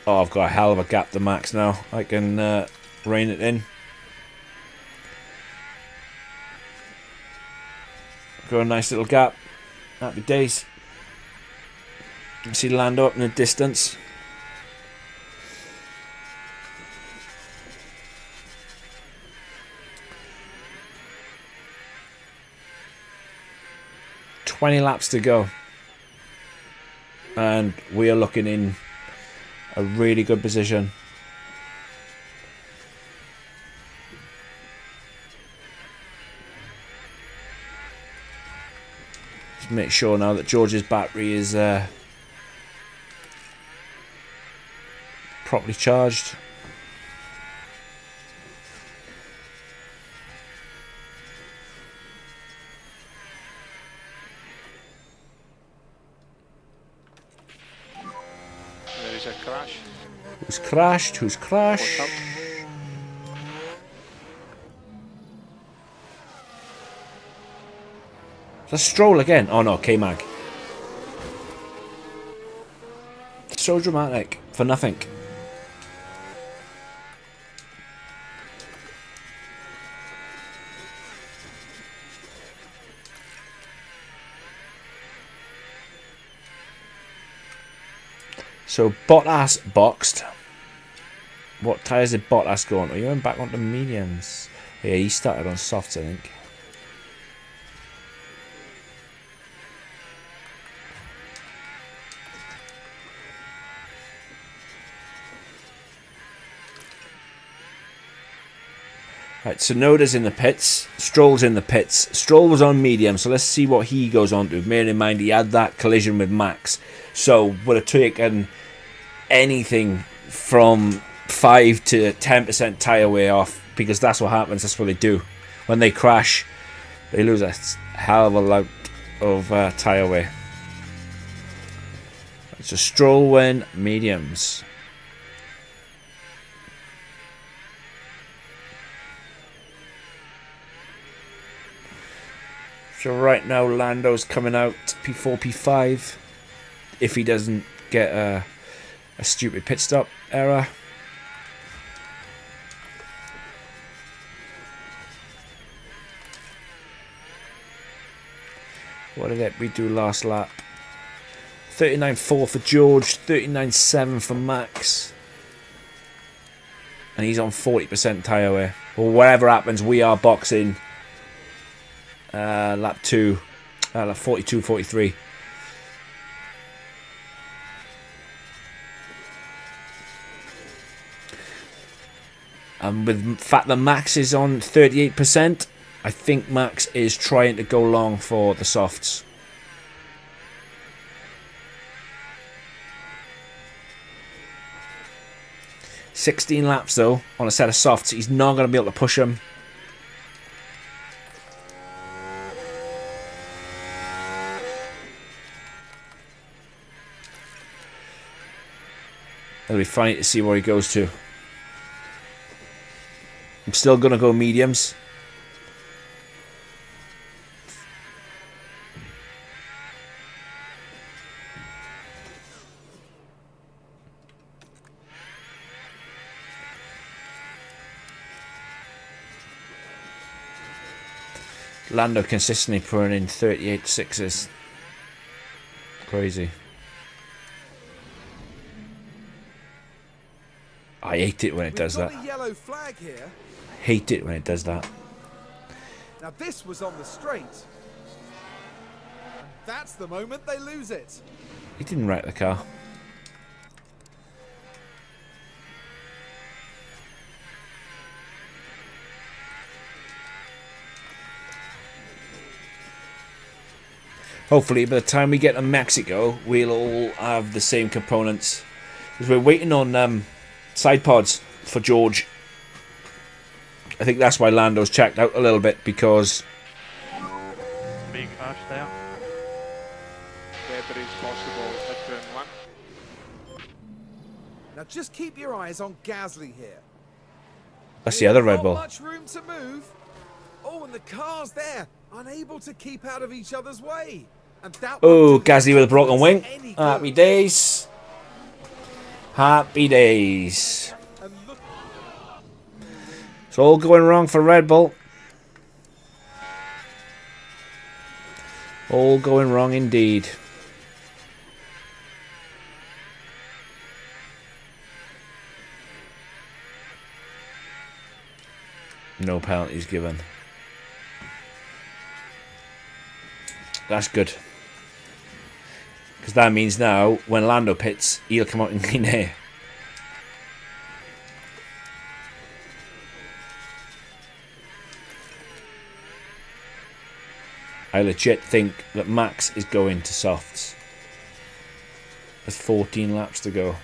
Oh, I've got a hell of a gap to Max now. I can rein it in. Got a nice little gap. Happy days. You can see Lando up in the distance. $20 laps to go, and we are looking in a really good position. Just make sure now that George's battery is properly charged. There is a crash. Who's crashed? Who's crashed? What's up? Is that Stroll again? Oh no, K-Mag. So dramatic for nothing. So Bottas boxed. What tyres did Bottas go on? Are you going back onto mediums? Yeah, he started on softs, I think. Right, so Noda's in the pits. Stroll's in the pits. Stroll was on medium, so let's see what he goes on to. Bearing in mind he had that collision with Max. So would have taken anything from 5 to 10% tyre wear off, because that's what happens. That's what they do. When they crash, they lose a hell of a lot of tyre wear. So Stroll win mediums. So right now Lando's coming out P4, P5 if he doesn't get a stupid pit stop error. What did we do last lap? 39.4 for George, 39.7 for Max. And he's on 40% tyre wear. Well, whatever happens, we are boxing lap 2, lap 42, 43. And with the fact that Max is on 38%, I think Max is trying to go long for the softs. $16 laps though on a set of softs. He's not going to be able to push them. It'll be funny to see where he goes to. I'm still going to go mediums. Lando consistently putting in 38 sixes. Crazy. I hate it when it does that. We've got a yellow flag here. Hate it when it does that. Now this was on the straight. And that's the moment they lose it. He didn't wreck the car. Hopefully by the time we get to Mexico, we'll all have the same components. Because we're waiting on side pods for George. I think that's why Lando's checked out a little bit, because Big crash there. Debris possible at turn 1. Now just keep your eyes on Gasly here. that's the other Red Not Bull. much room to move. Oh, and the car's there, unable to keep out of each other's way. And that Oh, won't do Gasly with a broken wing. any good. Happy days. Happy days. And look, It's all going wrong for Red Bull. All going wrong indeed. No penalties given. That's good. Because that means now, when Lando pits, he'll come out in clean air. I legit think that Max is going to softs. There's 14 laps to go.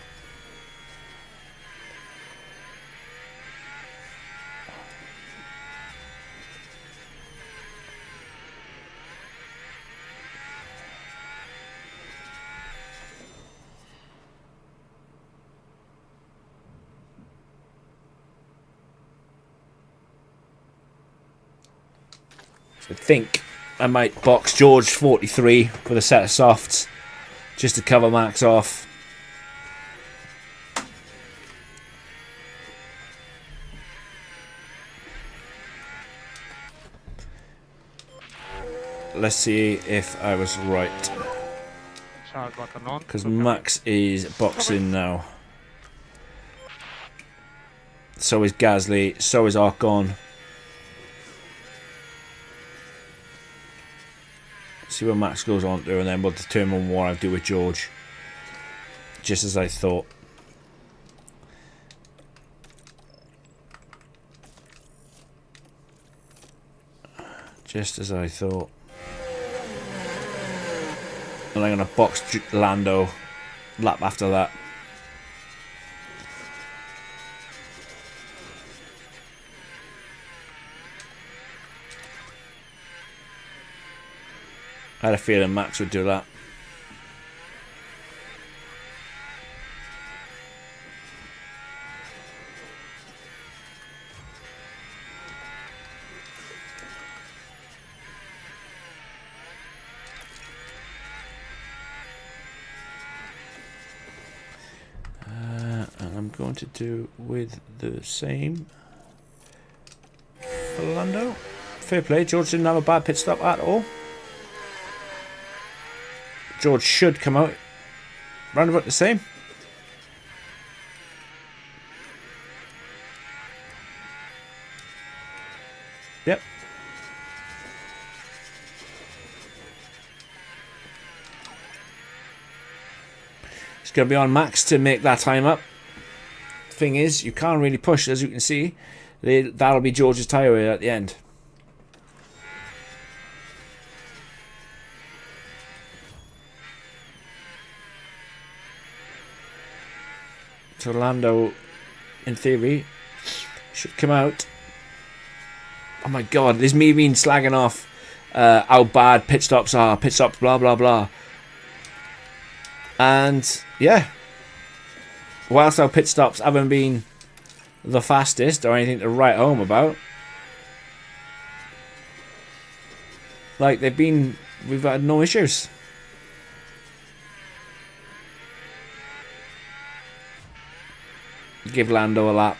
So I think I might box George 43 with a set of softs just to cover Max off. Let's see if I was right, Charge button on. because Max is boxing now. So is Gasly, so is Ocon. See what Max goes on to, and then we'll determine what I do with George. Just as I thought. Just as I thought. And I'm going to box Lando lap after that. I had a feeling Max would do that. And I'm going to do with the same for Lando. Fair play, George didn't have a bad pit stop at all. George should come out round about the same. Yep. It's going to be on Max to make that time up. Thing is, you can't really push, as you can see. That'll be George's tyre at the end. So Lando, in theory, should come out. Oh my god, there's me being slagging off how bad pit stops are, pit stops, blah blah blah. And yeah, whilst our pit stops haven't been the fastest or anything to write home about. Like, we've had no issues. Give Lando a lap.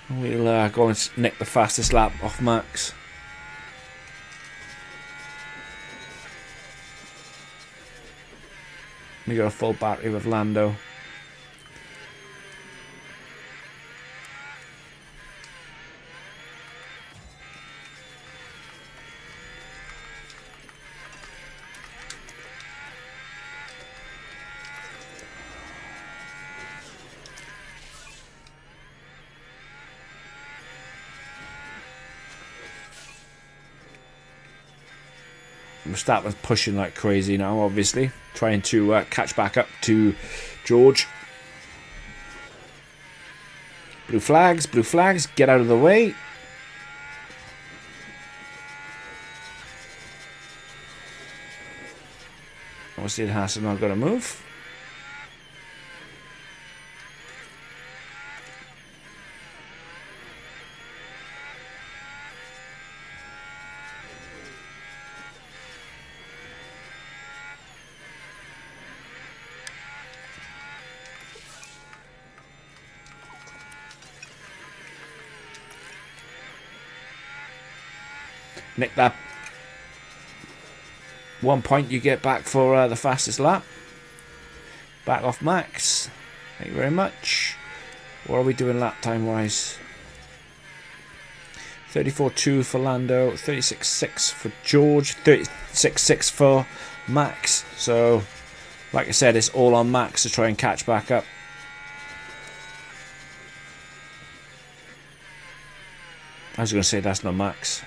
We'll go and nick the fastest lap off Max. We got a full battery with Lando. Verstappen's pushing like crazy now, obviously. Trying to catch back up to George. Blue flags, get out of the way. Obviously, Haas not going to move. Nick that 1 point you get back for the fastest lap. Back off Max. Thank you very much. What are we doing lap time wise? 34.2 for Lando, 36.6 for George, 36.6 for Max. So, like I said, it's all on Max to try and catch back up. I was going to say that's not Max.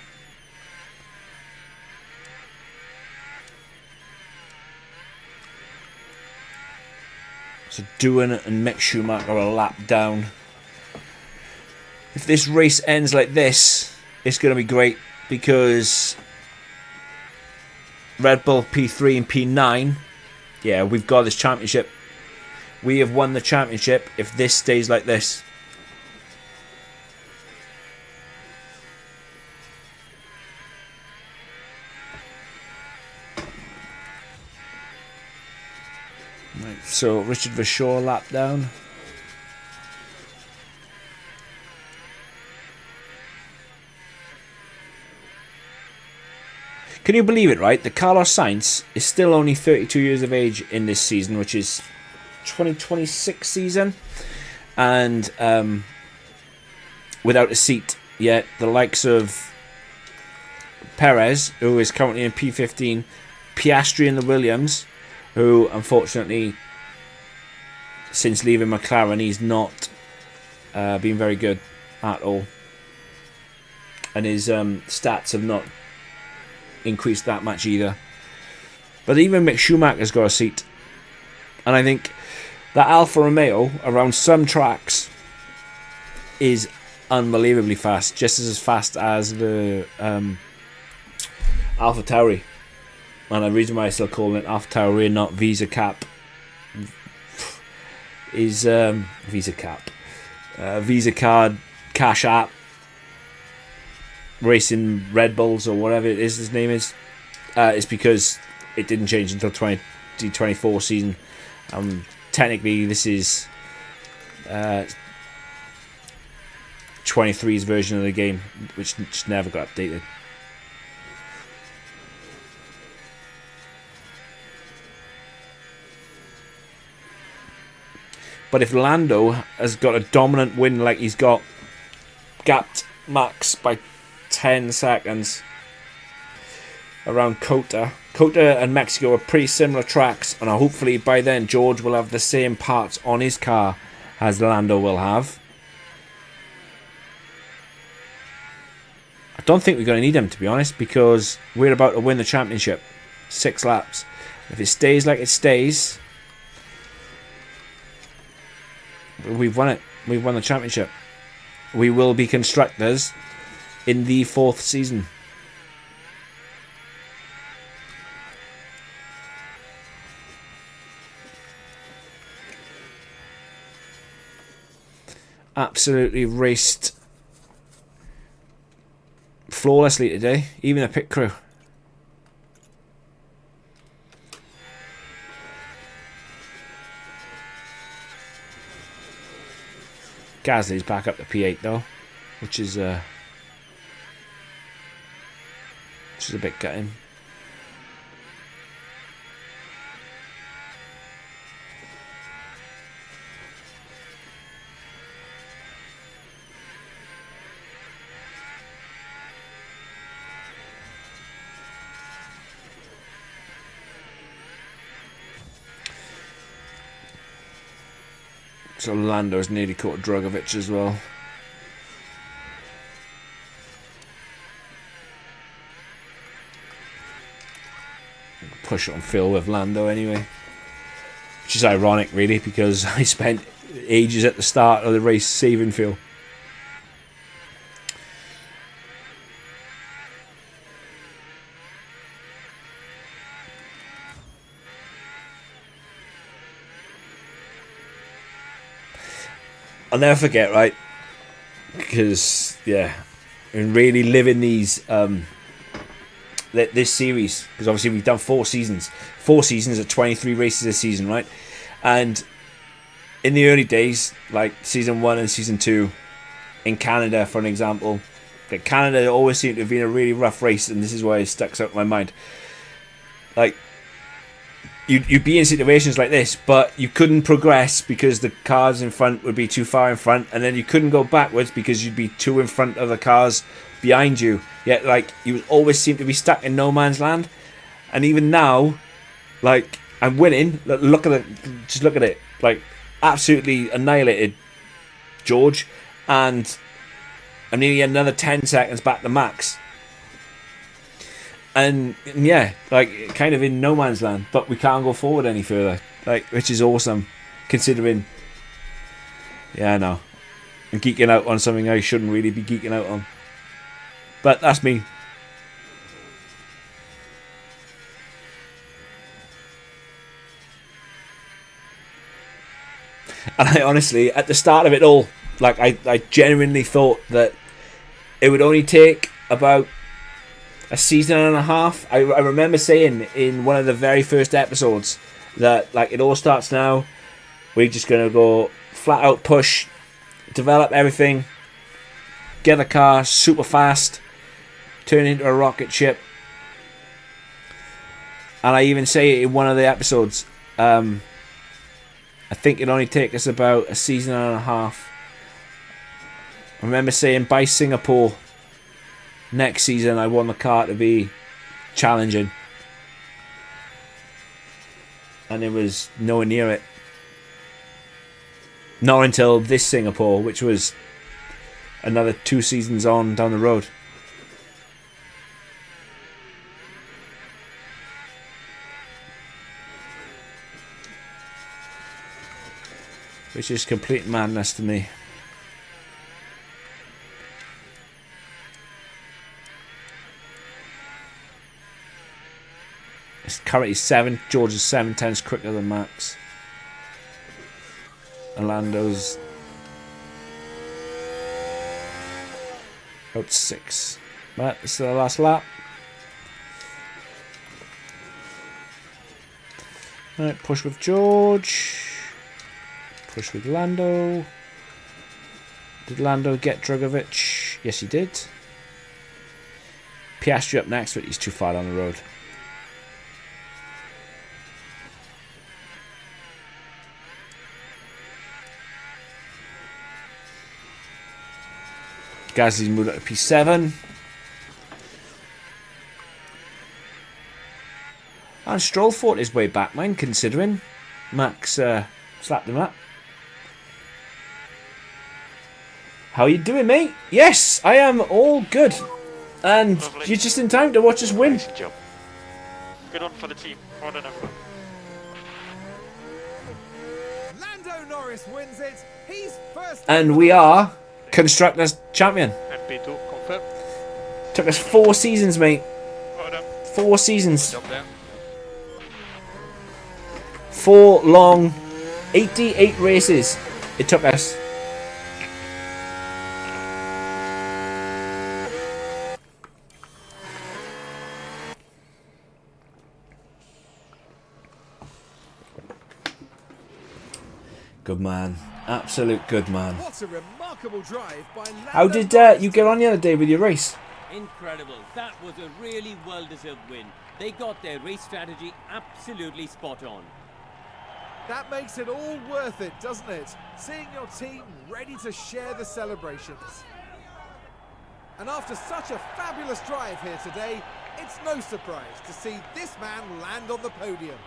So Doohan and Mick Schumacher are a lap down. If this race ends like this, it's going to be great because Red Bull P3 and P9, yeah, we've got this championship. We have won the championship if this stays like this. Right, so Richard Verschoor lap down. Can you believe it, right? The Carlos Sainz is still only 32 years of age in this season, which is 2026 season. And without a seat yet. The likes of Perez, who is currently in P15, Piastri in the Williams, who unfortunately, since leaving McLaren, he's not been very good at all. And his stats have not increased that much either. But even Mick Schumacher's got a seat. And I think that Alfa Romeo around some tracks is unbelievably fast. Just as fast as the Alpha Tauri. And the reason why I still call it Alpha Tauri and not Visa Cap is Visa Cap. Visa Card, Cash App, Racing Red Bulls or whatever it is his name is because it didn't change until 2024 season. Technically this is 23's version of the game, which just never got updated. But if Lando has got a dominant win like he's got, gapped Max by 10 seconds around COTA. COTA and Mexico are pretty similar tracks, and hopefully by then George will have the same parts on his car as Lando will have. I don't think we're going to need him, to be honest, because we're about to win the championship. 6 laps. If it stays like it stays, we've won it. We've won the championship. We will be constructors in the 4th season. absolutely raced flawlessly today, even the pit crew. Gasly's back up to P8 though, which is a bit gutting. So Lando's nearly caught Drogovic as well. Push on Phil with Lando anyway. Which is ironic really, because I spent ages at the start of the race saving Phil. I'll never forget, right? Because yeah, and really living these this series, because obviously we've done 4 seasons at 23 races this season, right? And in the early days, like season 1 and season 2 in Canada, for an example, like Canada always seemed to have been a really rough race, and this is why it sticks out in my mind. Like, you'd be in situations like this, but you couldn't progress because the cars in front would be too far in front, and then you couldn't go backwards because you'd be too in front of the cars behind you. Yet, like, you always seem to be stuck in no man's land. And even now, like, I'm winning. Look at it. Just look at it. Like, absolutely annihilated George, and I'm nearly another 10 seconds back to Max. And yeah, like kind of in no man's land, but we can't go forward any further, like, which is awesome, considering. Yeah, I know, I'm geeking out on something I shouldn't really be geeking out on, but that's me. And I honestly, at the start of it all, like I genuinely thought that it would only take about a season and a half. I remember saying in one of the very first episodes that, like, it all starts now. We're just going to go flat out push, develop everything, get a car super fast, turn it into a rocket ship. And I even say it in one of the episodes. I think it'd only take us about a season and a half. I remember saying by Singapore next season I want the car to be challenging, and it was nowhere near it. Not until this Singapore, which was another 2 seasons on down the road. Which is complete madness to me. It's currently 7. George is 7/10 quicker than Max. And Lando's out 6. Right, this is the last lap. Right, push with George. Push with Lando. Did Lando get Drogovic? Yes, he did. Piastri up next, but he's too far down the road. Gasly's moved up to P7. And Stroll fought his way back, man, considering Max slapped him up. How you doing, mate? Yes, I am all good. And Lovely. you're just in time to watch us win. Nice job. Good on for the team. Well done, everyone. Lando Norris wins it. He's first. And we are Constructors Champion. MP2 confirmed. Took us 4 seasons, mate. Well done. 4 seasons. Job there. 4 long, 88 races it took us. Good man. Absolute good man. What a remarkable drive by Lando How did Norris. you get on the other day with your race? Incredible. That was a really well-deserved win. They got their race strategy absolutely spot on. That makes it all worth it, doesn't it? Seeing your team ready to share the celebrations. And after such a fabulous drive here today, it's no surprise to see this man land on the podium.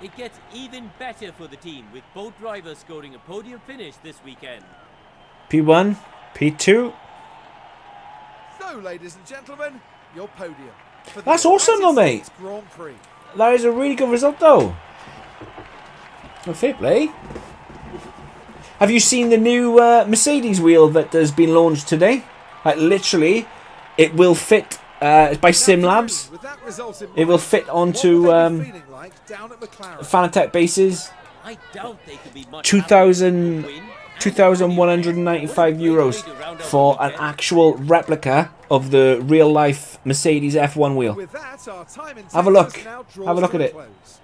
It gets even better for the team, with both drivers scoring a podium finish this weekend. P1, P2. So, ladies and gentlemen, your podium. For the That's awesome though, mate. United States Grand Prix. That is a really good result though. Well, fair play. Have you seen the new Mercedes wheel that has been launched today? Like literally, it will fit. It's by SimLabs. With that result in It will mind, fit what onto will they be feeling like down at McLaren? Fanatec bases. I doubt they could be much 2,000 happier with the win. 2,195 euros for an actual replica of the real life Mercedes F1 wheel. With that, our time in Have a look. Texas now draws Have a look to at it. close.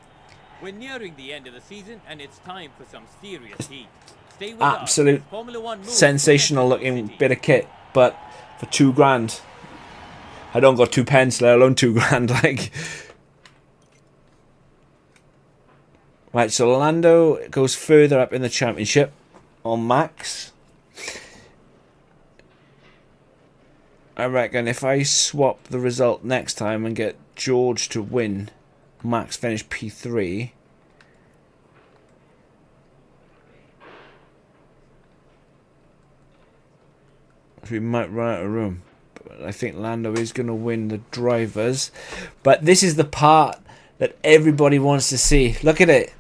We're nearing the end of the season, and it's time for some serious heat. Stay with Absolute us. Formula One moves sensational to looking City. bit of kit, but for £2,000. I don't got 2 pence, let alone £2,000. Like, right, so Lando goes further up in the championship on Max. I reckon if I swap the result next time and get George to win, Max finish P3. We might run out of room. But I think Lando is going to win the drivers. But this is the part that everybody wants to see. Look at it.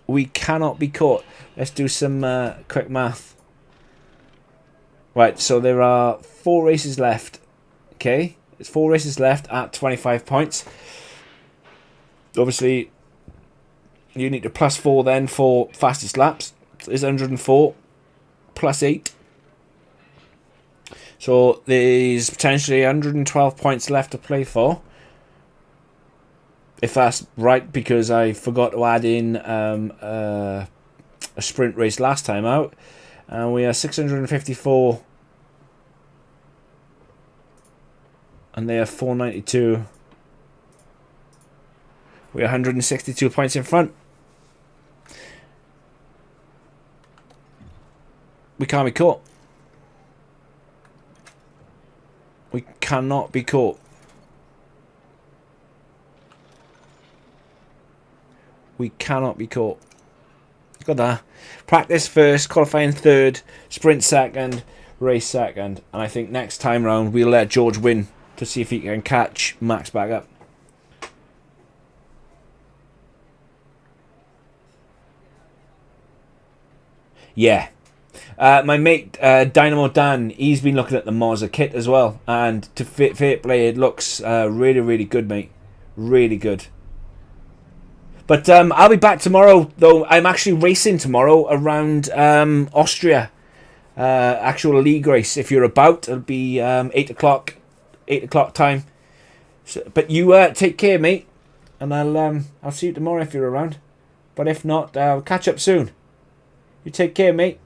We cannot be caught. Let's do some quick math. Right, so there are 4 races left. Okay, there's 4 races left at 25 points. Obviously, you need to plus 4 then for fastest laps. So there's 104 plus 8. So there's potentially 112 points left to play for. If that's right, because I forgot to add in a sprint race last time out. And we are 654. And they are 492. We're 162 points in front. We can't be caught. We cannot be caught. We cannot be caught. Got that. Practice first, qualifying third, sprint second, race second. And I think next time round we'll let George win to see if he can catch Max back up. Yeah. My mate Dynamo Dan, he's been looking at the Mazda kit as well, and to fair play, it looks really, really good, mate. Really good. But I'll be back tomorrow, though. I'm actually racing tomorrow around Austria, actual league race. If you're about, it'll be 8 o'clock time. So, but you take care, mate, and I'll see you tomorrow if you're around. But if not, I'll catch up soon. You take care, mate.